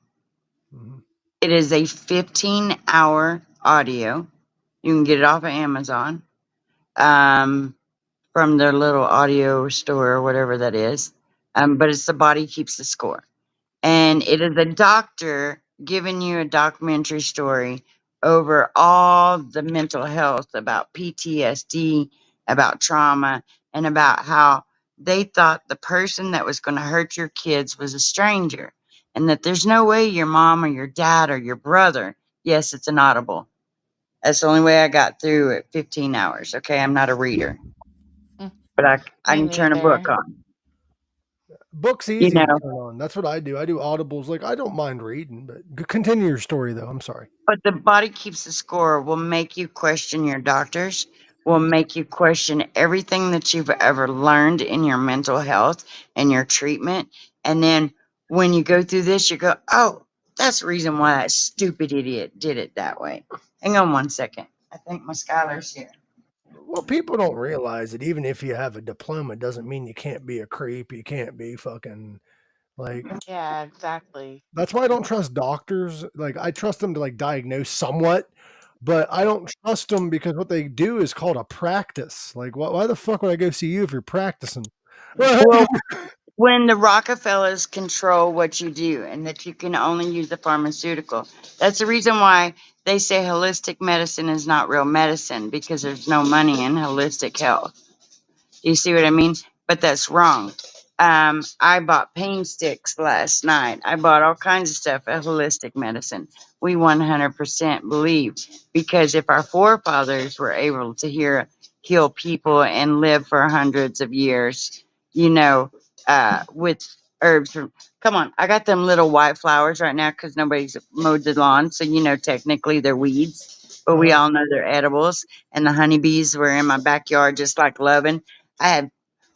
mhm. It is a 15-hour audio. You can get it off of Amazon, um, from their little audio store or whatever that is. But it's the body keeps the score. And it is a doctor giving you a documentary story over all the mental health about PTSD, about trauma, and about how they thought the person that was going to hurt your kids was a stranger, and that there's no way your mom or your dad or your brother. Yes, it's an audible. That's the only way I got through it. 15 hours. Okay, I'm not a reader, Mm, but I me can turn a book neither. on. Book's You easy to know, turn on. That's what I do. I do audibles. Like, I don't mind reading, but continue your story though. I'm sorry. but the body keeps the score will make you question your doctors, will make you question everything that you've ever learned in your mental health and your treatment. And then when you go through this, you go, oh, that's the reason why that stupid idiot did it that way. Hang on one second. I think my Skylar's here. Well, people don't realize that even if you have a diploma, doesn't mean you can't be a creep. You can't be fucking like. Yeah, exactly. That's why I don't trust doctors. Like, I trust them to like diagnose somewhat, but I don't trust them because what they do is called a practice. Like, why the fuck would I go see you if you're practicing? Well, when the Rockefellers control what you do and that you can only use the pharmaceutical, that's the reason why they say holistic medicine is not real medicine because there's no money in holistic health. You see what I mean? But that's wrong. I bought pain sticks last night. I bought all kinds of stuff at holistic medicine. We 100% believe, because if our forefathers were able to heal people and live for hundreds of years, you know, with herbs from, come on, I got them little white flowers right now because nobody's mowed the lawn. So, technically they're weeds, but we Uh-huh. all know they're edibles. And the honeybees were in my backyard just like loving. I had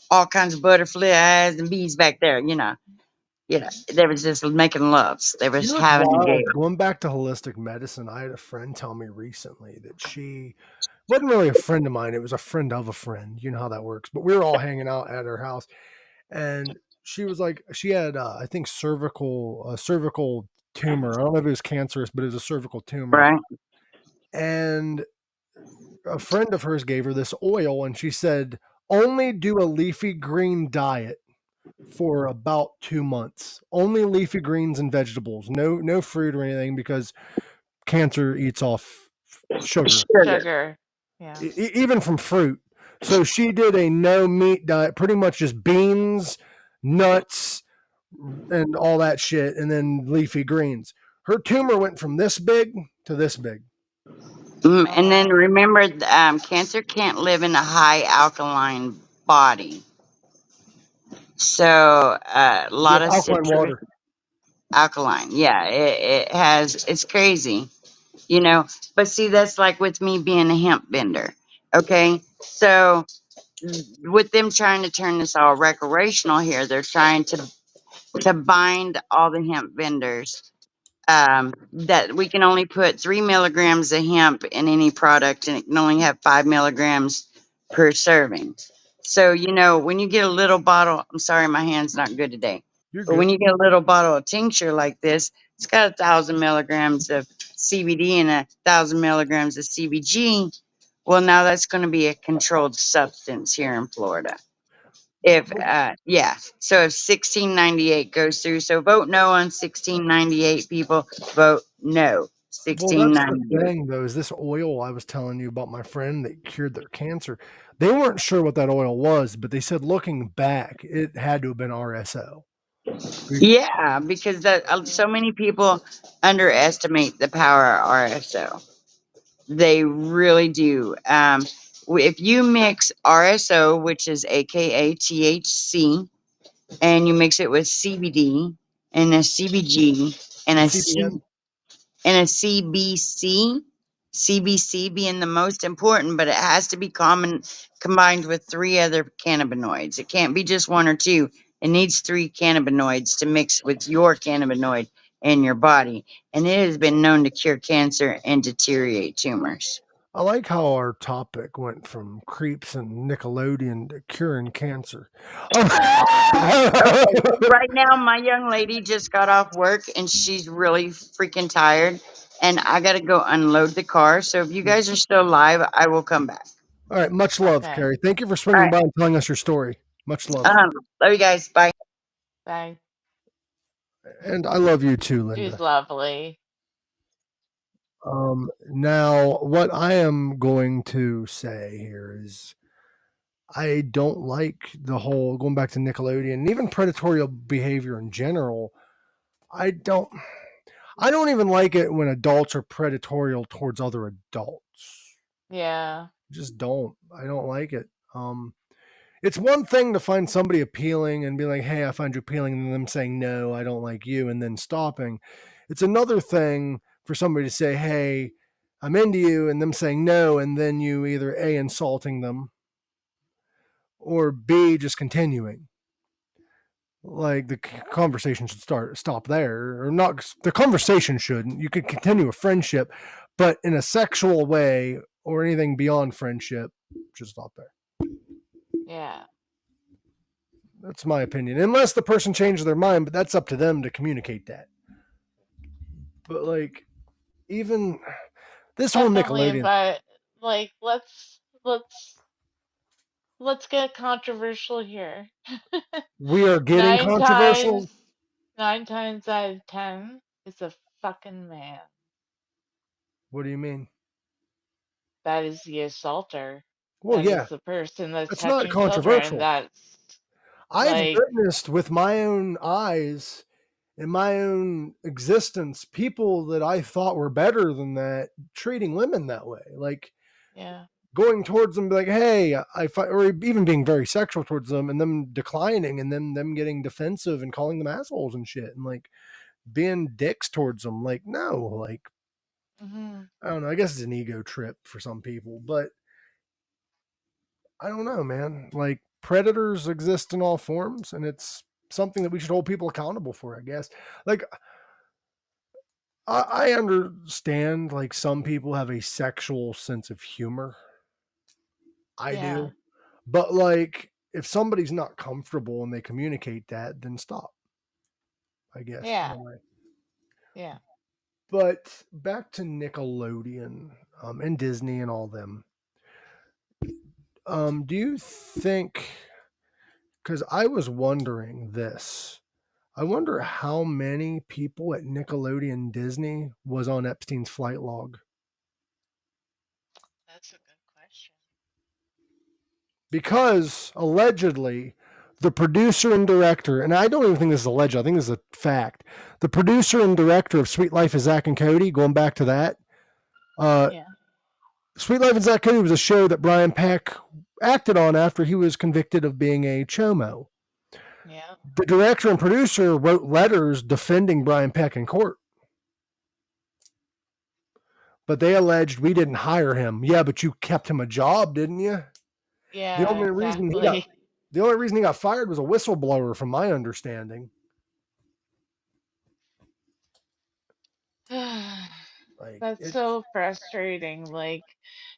all kinds of butterflies and bees back there, They was just making loves. They You was know what's having a wild? gale. Going back to holistic medicine, I had a friend tell me recently that she wasn't really a friend of mine. It was a friend of a friend. You know how that works. But we were all hanging out at her house, and she was like, she had, I think, cervical tumor. I don't know if it was cancerous, but it was a cervical tumor. Right? And a friend of hers gave her this oil, and she said, only do a leafy green diet for about 2 months. Only leafy greens and vegetables. No fruit or anything, because cancer eats off sugar, Sugar. Sugar. Yeah. even from fruit. So she did a no meat diet, pretty much just beans, nuts, and all that shit, and then leafy greens. Her tumor went from this big to this big. Oh And then wow. remember, cancer can't live in a high alkaline body. So a Yeah, lot of alkaline citrus water. alkaline. Yeah, it has. It's crazy, you know. But see, that's like with me being a hemp vendor. Okay, so with them trying to turn this all recreational here, they're trying to bind all the hemp vendors, that we can only put 3 milligrams of hemp in any product, and it can only have 5 milligrams per serving. So, when you get a little bottle, I'm sorry, my hand's not good today, You're but when good. you get a little bottle of tincture like this, it's got 1,000 milligrams of CBD and 1,000 milligrams of CBG. Well, now that's going to be a controlled substance here in Florida. If Well, yeah, so if 1698 goes through, so vote no on 1698, people. Vote no Well, that's the 1698. thing, though, is this oil I was telling you about my friend that cured their cancer. They weren't sure what that oil was, but they said looking back, it had to have been RSO. Yeah, because so many people underestimate the power of RSO. They really do. If you mix RSO, which is AKA THC, and you mix it with CBD and a CBG and And a CBN. CBC, CBC being the most important, but it has to be combined with three other cannabinoids. It can't be just one or two. It needs three cannabinoids to mix with your cannabinoid in your body. And it has been known to cure cancer and deteriorate tumors. I like how our topic went from creeps and Nickelodeon to curing cancer. Okay, well, right now my young lady just got off work and she's really freaking tired. And I got to go unload the car. So if you guys are still live, I will come back. All right. Much love, Okay. Carrie. Thank you for All swinging right. by and telling us your story. Much love. Love you guys. Bye. Bye. And I love you too, She's Linda. lovely. Now, what I am going to say here is I don't like the whole going back to Nickelodeon and even predatory behavior in general. I don't I don't even like it when adults are predatory towards other adults. Yeah. Just don't. I don't like it. It's one thing to find somebody appealing and be like, "Hey, I find you appealing," and them saying, "No, I don't like you," and then stopping. It's another thing for somebody to say, "Hey, I'm into you," and them saying no, and then you either A, insulting them, or B, just continuing. Like the conversation should stop there, or not. The conversation shouldn't. You could continue a friendship, but in a sexual way or anything beyond friendship, just stop there. Yeah. That's my opinion. Unless the person changes their mind, but that's up to them to communicate that. But like, even this whole Definitely, Nickelodeon, but like let's get controversial here. we are getting Nine controversial. times, 9 times out of 10 is a fucking man. What do you mean? That is the assaulter. Well, that yeah, is the person that's that's not touching children. controversial. That's I've like, witnessed with my own eyes in my own existence people that I thought were better than that treating women that way. Like yeah, going towards them, like, hey, or even being very sexual towards them and them declining and then them getting defensive and calling them assholes and shit and like being dicks towards them. Like, no, like, hmm I don't know. I guess it's an ego trip for some people, but I don't know, man. Like, predators exist in all forms, and it's something that we should hold people accountable for, I guess. Like, I understand, like, some people have a sexual sense of humor. I yeah, do. But, like, if somebody's not comfortable and they communicate that, then stop, I guess, in yeah, a way. yeah. But back to Nickelodeon and Disney and all them. Do you think, because I was wondering this, I wonder how many people at Nickelodeon Disney was on Epstein's flight log. That's a good question. Because allegedly, the producer and director, and I don't even think this is alleged, I think this is a fact. The producer and director of Sweet Life of Zach and Cody, going back to that, Yeah, Sweet Life of Zach and Cody was a show that Brian Peck acted on after he was convicted of being a chomo. yeah, The director and producer wrote letters defending Brian Peck in court. But they alleged we didn't hire him. Yeah, but you kept him a job, didn't you? The yeah, only reason he got exactly. the only reason he got fired was a whistleblower, from my understanding. Like That's it's so frustrating. Like,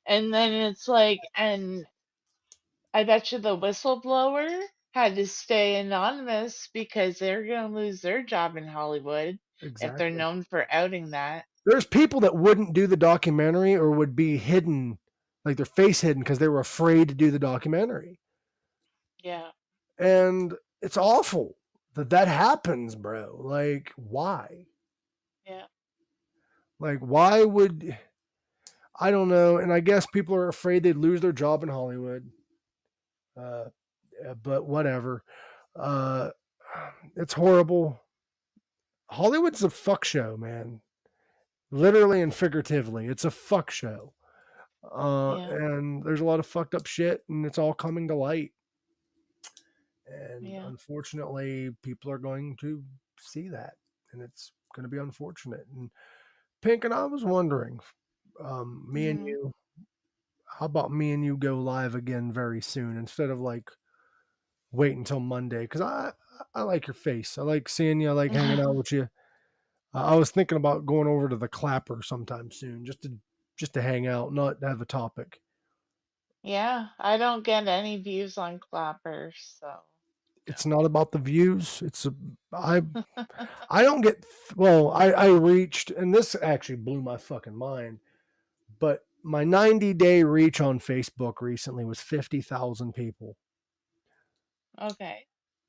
and then it's like, and I bet you the whistleblower had to stay anonymous because they're going to lose their job in Hollywood if they're exactly. known for outing that. There's people that wouldn't do the documentary or would be hidden, like their face hidden because they were afraid to do the documentary. Yeah, And it's awful that happens, bro. Like, why? yeah, Like, why would I don't know? And I guess people are afraid they'd lose their job in Hollywood. Uh, but whatever. Uh, it's horrible. Hollywood's a fuck show, man. Literally and figuratively, it's a fuck show. yeah, And there's a lot of fucked up shit, and it's all coming to light. And yeah. unfortunately, people are going to see that, and it's going to be unfortunate. And Pink and I was wondering, me and hmm you, how about me and you go live again very soon instead of like wait until Monday? Because I like your face. I like seeing you. I like hanging out with you. I was thinking about going over to the Clapper sometime soon, just to hang out, not have a topic. Yeah, I don't get any views on clappers, so It's not about the views. I don't get well. I reached, and this actually blew my fucking mind. But my 90-day reach on Facebook recently was 50,000 people, okay.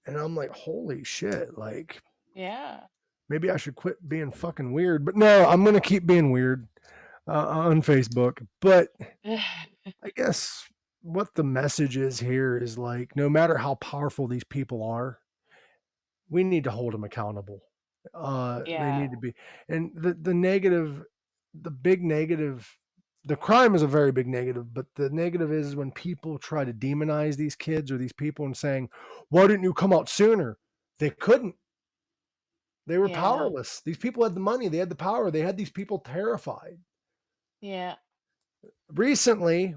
and I'm like, holy shit! Like, Yeah. maybe I should quit being fucking weird. But no, I'm gonna keep being weird on Facebook. But I guess what the message is here is like, no matter how powerful these people are, we need to hold them accountable. They Yeah, need to be, and the negative, the big negative, the crime is a very big negative, but the negative is when people try to demonize these kids or these people and saying, "Why didn't you come out sooner?" They couldn't. They were yeah, powerless. These people had the money. They had the power. They had these people terrified. yeah. Recently,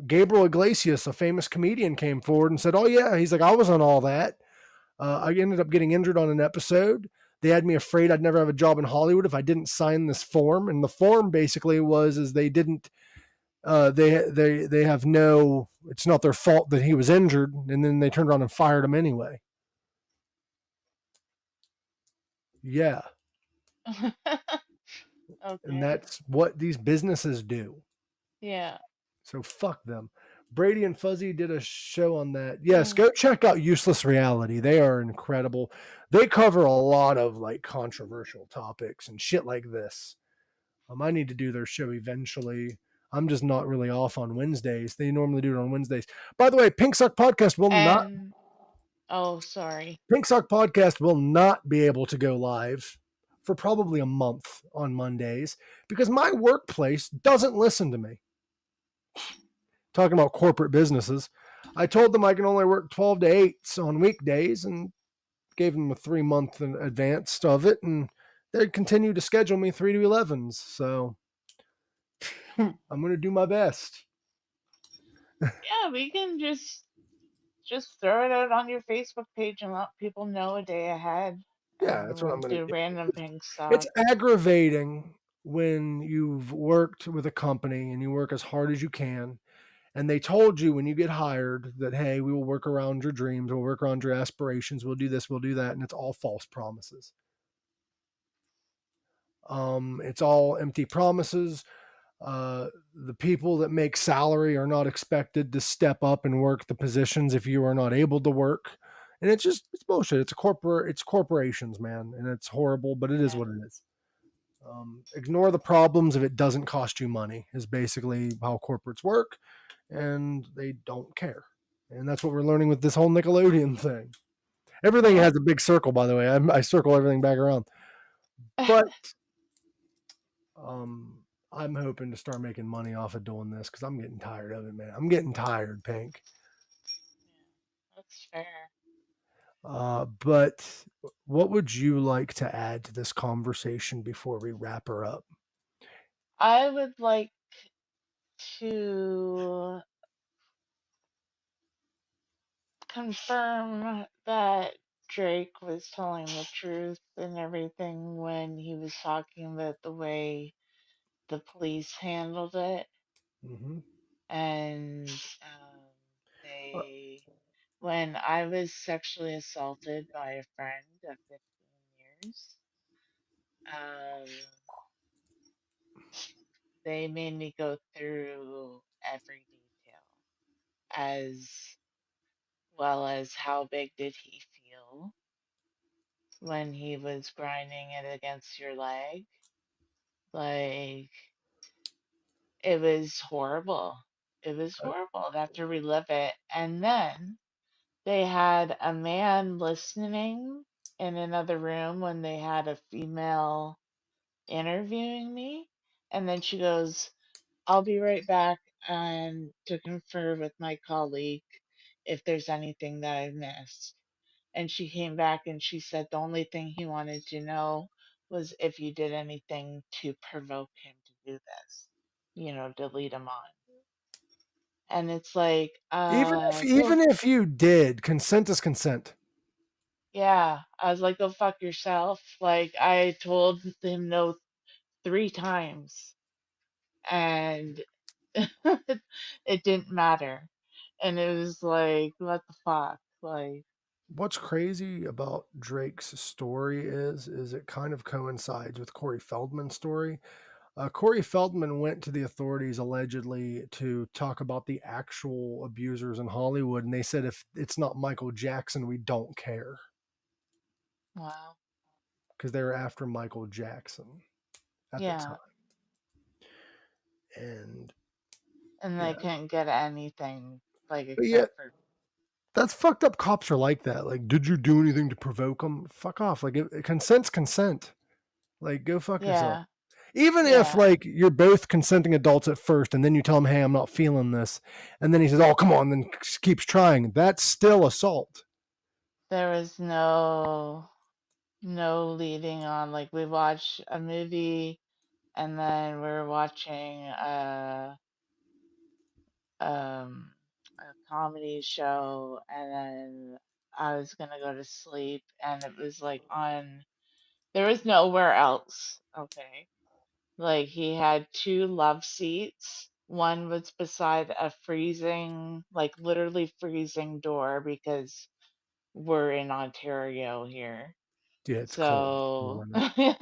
Gabriel Iglesias, a famous comedian, came forward and said, "Oh yeah," he's like, "I was on all that. I ended up getting injured on an episode. They had me afraid I'd never have a job in Hollywood if I didn't sign this form." And the form basically was is they didn't. They have no. It's not their fault that he was injured, and then they turned around and fired him anyway. Yeah, and Okay. that's what these businesses do. Yeah. So fuck them. Brady and Fuzzy did a show on that. Yes, Mm. go check out Useless Reality. They are incredible. They cover a lot of like controversial topics and shit like this. I need to do their show eventually. I'm just not really off on Wednesdays. They normally do it on Wednesdays. By the way, And oh, sorry. Pink Sock Podcast will not be able to go live for probably a month on Mondays because my workplace doesn't listen to me. Talking about corporate businesses, I told them I can only work 12 to 8 on weekdays and gave them a 3 month in advance of it, and they continue to schedule me 3 to 11s. So I'm going to do my best. Yeah, we can just throw it out on your Facebook page and let people know a day ahead, Yeah, and that's what we'll I'm going to do do. random pink It's stock. aggravating when you've worked with a company and you work as hard as you can, and they told you when you get hired that, hey, we will work around your dreams, we'll work around your aspirations, we'll do this, we'll do that, and it's all false promises. It's all empty promises. The people that make salary are not expected to step up and work the positions if you are not able to work. And it's bullshit. It's corporations, man, and it's horrible, but it is Yeah. what it is. Ignore the problems if it doesn't cost you money is basically how corporates work, and they don't care. And that's what we're learning with this whole Nickelodeon thing. Everything Yep. has a big circle, by the way. I circle everything back around. But um, I'm hoping to start making money off of doing this because I'm getting tired of it, man. I'm getting tired, Pink. Yeah, that's fair. But what would you like to add to this conversation before we wrap her up? I would like to confirm that Drake was telling the truth and everything when he was talking about the way the police handled it. Mm-hmm. And they, when I was sexually assaulted by a friend of 15 years, um, they made me go through every detail, as well as how big did he feel when he was grinding it against your leg. Like, it was horrible. It was horrible. I'd have to relive it. And then they had a man listening in another room when they had a female interviewing me. And then she goes, I'll be right back and to confer with my colleague if there's anything that I missed. And she came back and she said the only thing he wanted to know was if you did anything to provoke him to do this, to lead him on. And it's like, Even if you did, consent is consent. yeah, I was like, go fuck yourself. Like, I told him no 3 times, and it didn't matter. And it was like, what the fuck? Like, What's crazy about Drake's story is it kind of coincides with Corey Feldman's story. Corey Feldman went to the authorities allegedly to talk about the actual abusers in Hollywood, and they said if it's not Michael Jackson, we don't care wow. because they were after Michael Jackson at the time. Yeah. And And they yeah, couldn't get anything, like, but yeah, except for, that's fucked up. Cops are like that. Like, did you do anything to provoke them? Fuck off. Like, consent's consent. Like, go fuck yourself. yeah, Even if yeah. like you're both consenting adults at first, and then you tell him, "Hey, I'm not feeling this," and then he says, "Oh, come on," then keeps trying. That's still assault. There was no leading on. Like, we watched a movie, and then we were watching um a comedy show, and then I was gonna go to sleep, and it was like on, there was nowhere else. Okay. Like, he had two love seats. One was beside a freezing, like literally freezing door, because we're in Ontario here. Yeah, it's cold. So, Warm it.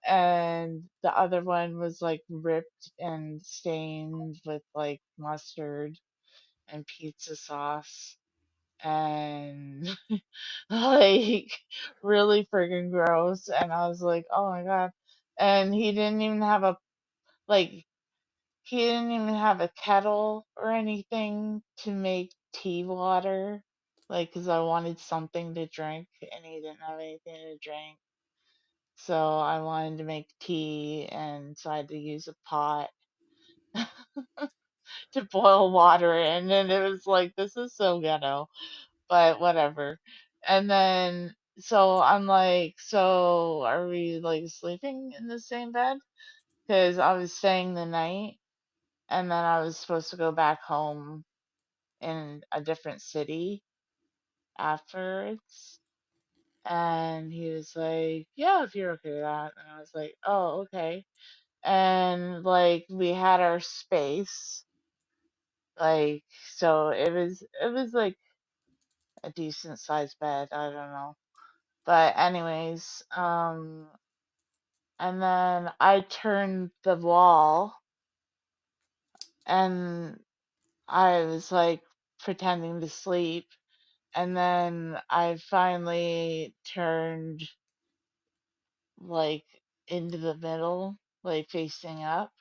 and the other one was like ripped and stained with like mustard and pizza sauce, and like really freaking gross. And I was like, oh my God. And he didn't even have a, like, he didn't even have a kettle or anything to make tea water, like, 'cause I wanted something to drink and he didn't have anything to drink. So I wanted to make tea, and so I had to use a pot to boil water in, and it was like, this is so ghetto, but whatever. And then, so I'm like, so are we like sleeping in the same bed? Because I was staying the night, and then I was supposed to go back home in a different city afterwards. And he was like, yeah, if you're okay with that. And I was like, oh, okay. And like we had our space, like, so it was like a decent sized bed. I don't know. But anyways, and then I turned the wall, and I was like pretending to sleep, and then I finally turned like into the middle, like facing up,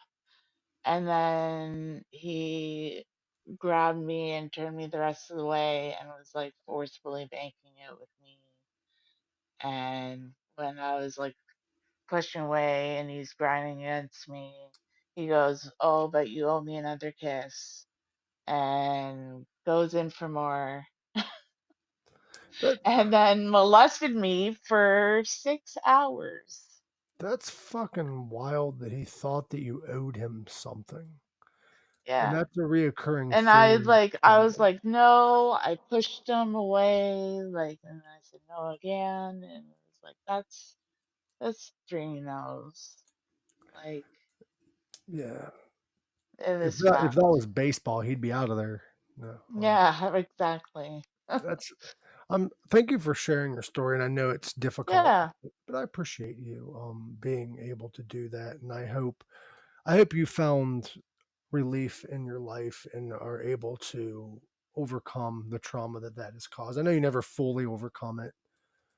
and then he grabbed me and turned me the rest of the way and was like forcefully banking it with me. And when I was like pushing away and he's grinding against me, he goes, oh, but you owe me another kiss, and goes in for more, That and then molested me for 6 hours. that's fucking wild that he thought that you owed him something. And Yeah. that's a reoccurring And I theme like, for I was me. like, no, I pushed him away, like, and I said no again, and it was like, that's three no's. Like, Yeah. it If was that fucked. was baseball, he'd be out of there. No. Yeah, exactly. That's thank you for sharing your story, and I know it's difficult, Yeah. but I appreciate you being able to do that, and I hope you found relief in your life and are able to overcome the trauma that has caused. I know you never fully overcome it,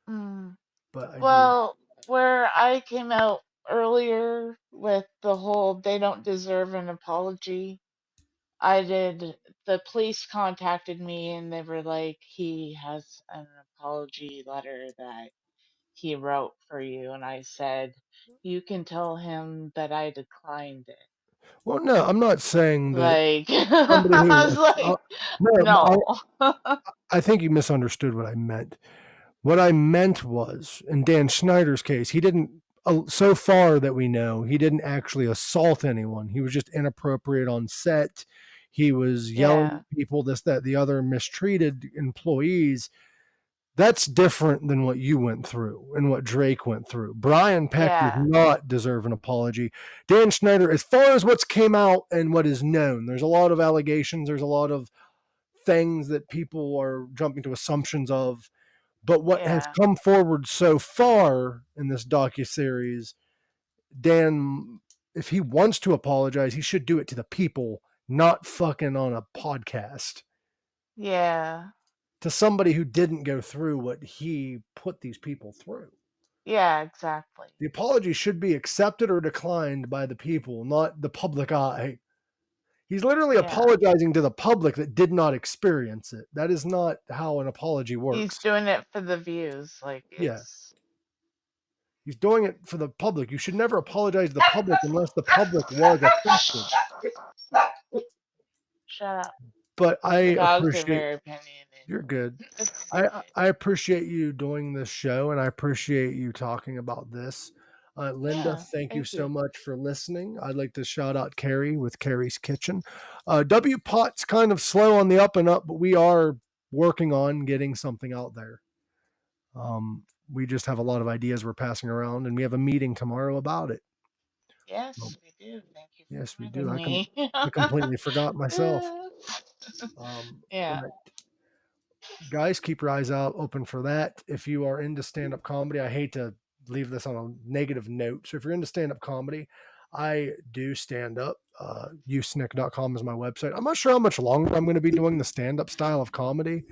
Mm. but I do. Well, where I came out earlier with the whole they don't deserve an apology, I did. The police contacted me and they were like, he has an apology letter that he wrote for you. And I said, you can tell him that I declined it. Well, no, I'm not saying that Like, somebody I who was like, no, no. I think you misunderstood what I meant. What I meant was, in Dan Schneider's case, he didn't, so far that we know, he didn't actually assault anyone. He was just inappropriate on set. He was yelling Yeah, at people, this, that, the other, mistreated employees. That's different than what you went through and what Drake went through. Brian Peck does yeah, not deserve an apology. Dan Schneider, as far as what's came out and what is known, there's a lot of allegations, there's a lot of things that people are jumping to assumptions of. But what has yeah, come forward so far in this docuseries, Dan, if he wants to apologize, he should do it to the people, not fucking on a podcast. yeah, To somebody who didn't go through what he put these people through. yeah, exactly. The apology should be accepted or declined by the people, not the public eye. He's literally Yeah. apologizing to the public that did not experience it. That is not how an apology He's works. doing it for the views. Like, Yeah. it's. He's doing it for the public. You should never apologize to the public unless the public was affected. Shut up. But I The dogs are appreciate very opinionated. you're good. I appreciate you doing this show, and I appreciate you talking about this. Linda, Yeah, thank you thank so you. much for listening. I'd like to shout out Carrie with Carrie's Kitchen. W Pot's kind of slow on the up and up, but we are working on getting something out there. We just have a lot of ideas we're passing around, and we have a meeting tomorrow about it. Yes, we do. Thank you for Yes, we do. reminding me. I completely forgot myself. Yeah, But guys, keep your eyes out open for that. If you are into stand-up comedy, I hate to leave this on a negative note. So if you're into stand-up comedy, I do stand up. Usnick.com is my website. I'm not sure how much longer I'm going to be doing the stand-up style of comedy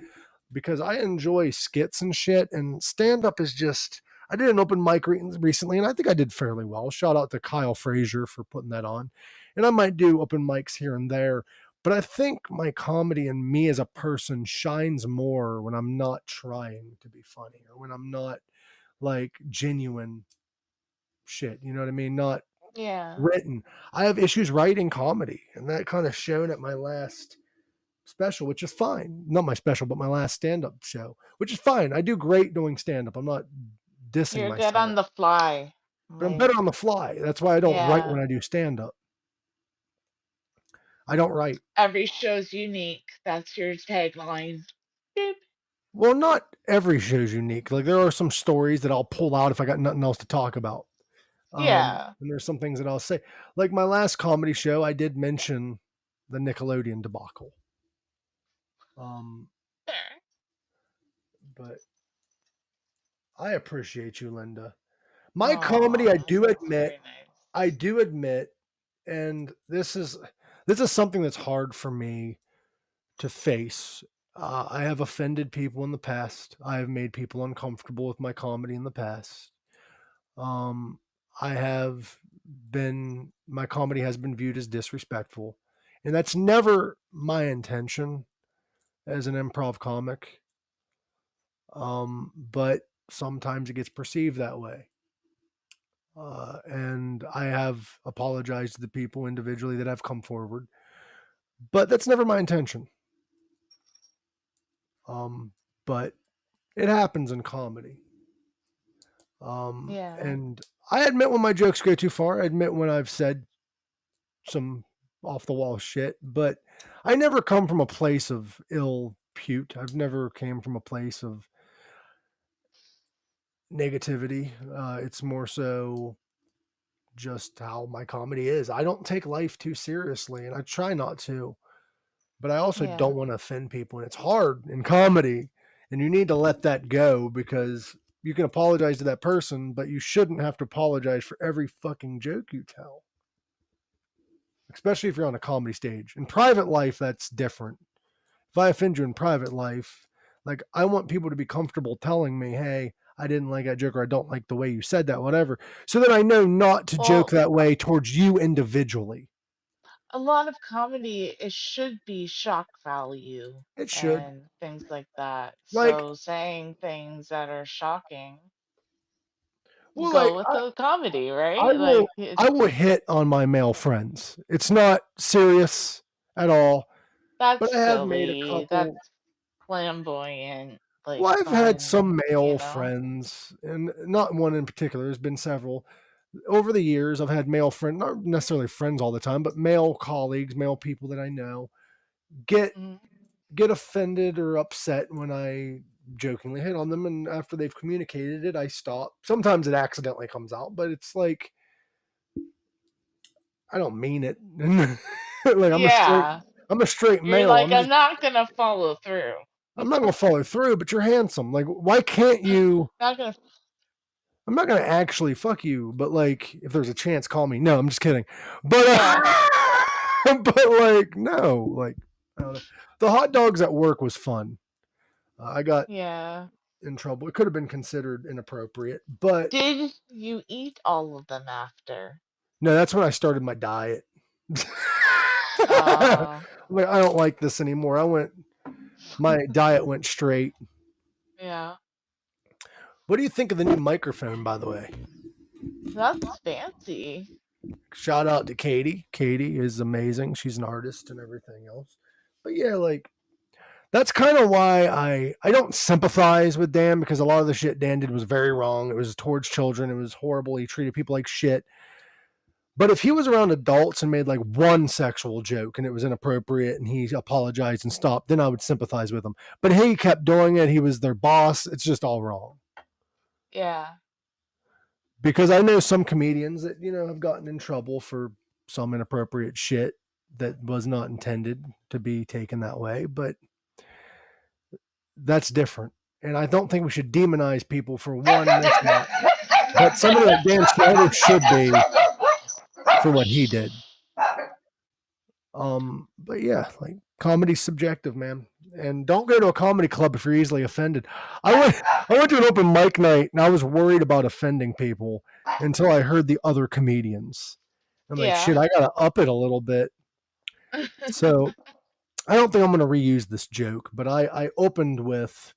because I enjoy skits and shit. And stand-up is just, I did an open mic recently, and I think I did fairly well. Shout out to Kyle Frazier for putting that on. And I might do open mics here and there, but I think my comedy and me as a person shines more when I'm not trying to be funny or when I'm not like genuine shit. You know what I mean? Not Yeah. written. I have issues writing comedy, and that kind of shown at my last special, which is fine. Not my special, but my last stand-up show, which is fine. I do great doing stand-up. I'm not dissing You're good myself, on the fly. but I'm Like, better on the fly. That's why I don't write yeah. when I do stand-up. I don't write. Every show's unique. That's your tagline. Boop. Well, not every show's unique. Like there are some stories that I'll pull out if I got nothing else to talk about. Yeah. And there's some things that I'll say. Like my last comedy show, I did mention the Nickelodeon debacle. Sure. But I appreciate you, Linda. My comedy, Aw, that's very nice. I do admit, and this is something that's hard for me to face. I have offended people in the past. I have made people uncomfortable with my comedy in the past. Um, I have my comedy has been viewed as disrespectful, and that's never my intention as an improv comic. But sometimes it gets perceived that way. And I have apologized to the people individually that have come forward, but that's never my intention. But it happens in comedy. Yeah. And I admit when my jokes go too far. I admit when I've said some off the wall shit, but I never come from a place of ill pute. I've never came from a place of negativity. It's more so just how my comedy is. I don't take life too seriously, and I try not to, but I also Yeah. don't want to offend people. And it's hard in comedy, and you need to let that go because you can apologize to that person, but you shouldn't have to apologize for every fucking joke you tell, especially if you're on a comedy stage. In private life, that's different. If I offend you in private life, like I want people to be comfortable telling me, hey, I didn't like that joke or I don't like the way you said that, whatever, so that I know not to joke Well, that way towards you individually. a lot of comedy, it should be shock value It should. and things like that. Like, So saying things that are shocking well, like go with the comedy, I right? will Like it, I will hit on my male friends. It's not serious at all, that's but I have made a silly. That's couple. flamboyant, like Well, I've had fun, some you male know? friends, and not one in particular. There's been several over the years. I've had male friends, not necessarily friends all the time, but male colleagues, male people that I know get Mhm. get offended or upset when I jokingly hit on them, and after they've communicated it, I stop. Sometimes it accidentally comes out, but it's like I don't mean it. Like Yeah. I'm a straight You're male. like, I'm not gonna follow through. I'm not gonna follow through, but you're handsome. Like, why can't you? Not gonna, I'm not gonna actually fuck you, but like, if there's a chance, call me. No, I'm just kidding. But yeah, but like, no, like, I don't know. The hot dogs at work was fun. I got yeah. in trouble. It could have been considered inappropriate, but Did you eat all of them after? no, that's when I started my diet. Uh, Like, I don't like this anymore. My diet went straight. yeah. What do you think of the new microphone, by the way? That's fancy. Shout out to Katie. Katie is amazing. She's an artist and everything else. But yeah, like that's kind of why I don't sympathize with Dan because a lot of the shit Dan did was very wrong. It was towards children. It was horrible. He treated people like shit. But if he was around adults and made like one sexual joke and it was inappropriate and he apologized and stopped, then I would sympathize with him. But he kept doing it. He was their boss. It's just all wrong. Yeah. Because I know some comedians that, have gotten in trouble for some inappropriate shit that was not intended to be taken that way, but that's different. And I don't think we should demonize people for one mishap. But somebody like Dan Schneider should be for what he did. But yeah, like comedy's subjective, man. And don't go to a comedy club if you're easily offended. I went to an open mic night and I was worried about offending people until I heard the other comedians. I'm like, shit, Yeah. I gotta up it a little bit. So I don't think I'm gonna reuse this joke, but I opened with,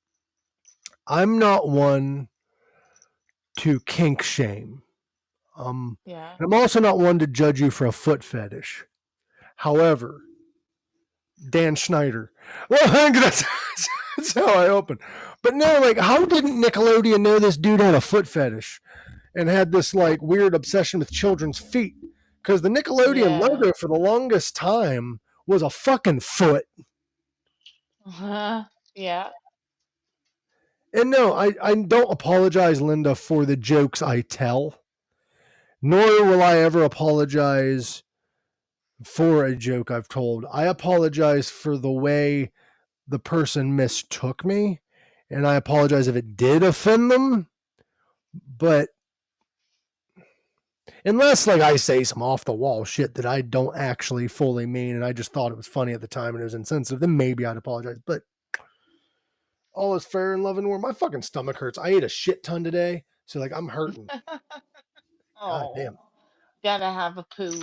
I'm not one to kink shame. Yeah. And I'm also not one to judge you for a foot fetish. However, Dan Schneider. Well, that's how I open. But no, like, how didn't Nickelodeon know this dude had a foot fetish and had this like weird obsession with children's feet? Because the Nickelodeon Yeah. logo for the longest time was a fucking foot. Yeah. And no, I don't apologize, Linda, for the jokes I tell, nor will I ever apologize for a joke I've told. I apologize for the way the person mistook me, and I apologize if it did offend them. But unless like I say some off the wall shit that I don't actually fully mean and I just thought it was funny at the time and it was insensitive, then maybe I'd apologize. But all is fair in love and war. My fucking stomach hurts. I ate a shit ton today, so like I'm hurting. God Oh, damn. gotta have a poo.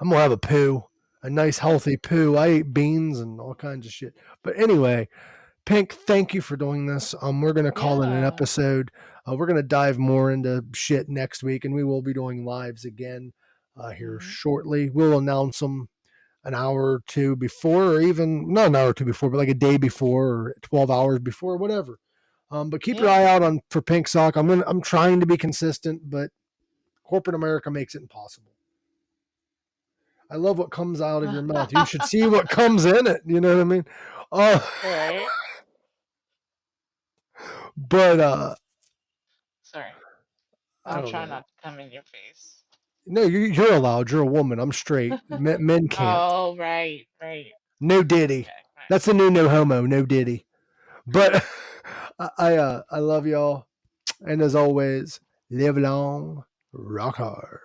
I'm gonna have a poo, a nice healthy poo. I ate beans and all kinds of shit. But anyway, Pink, thank you for doing this. We're gonna call it an Yeah. episode. We're gonna dive more into shit next week, and we will be doing lives again here Hmm. shortly. We'll announce them an hour or two before, or even not an hour or two before, but like a day before, or 12 hours before, whatever. But keep your Yeah. eye out on for Pink Sock. I'm trying to be consistent, but corporate America makes it impossible. I love what comes out of your mouth. You should see what comes in it. You know what I mean? Uh, Right. but Sorry. I I'll don't try know. not to come in your face. No, you're allowed. You're a woman. I'm straight. Men can't. Oh, right. Right. No diddy. Okay. Fine. That's the new no homo. No diddy. But I love y'all, and as always, live long, rock hard.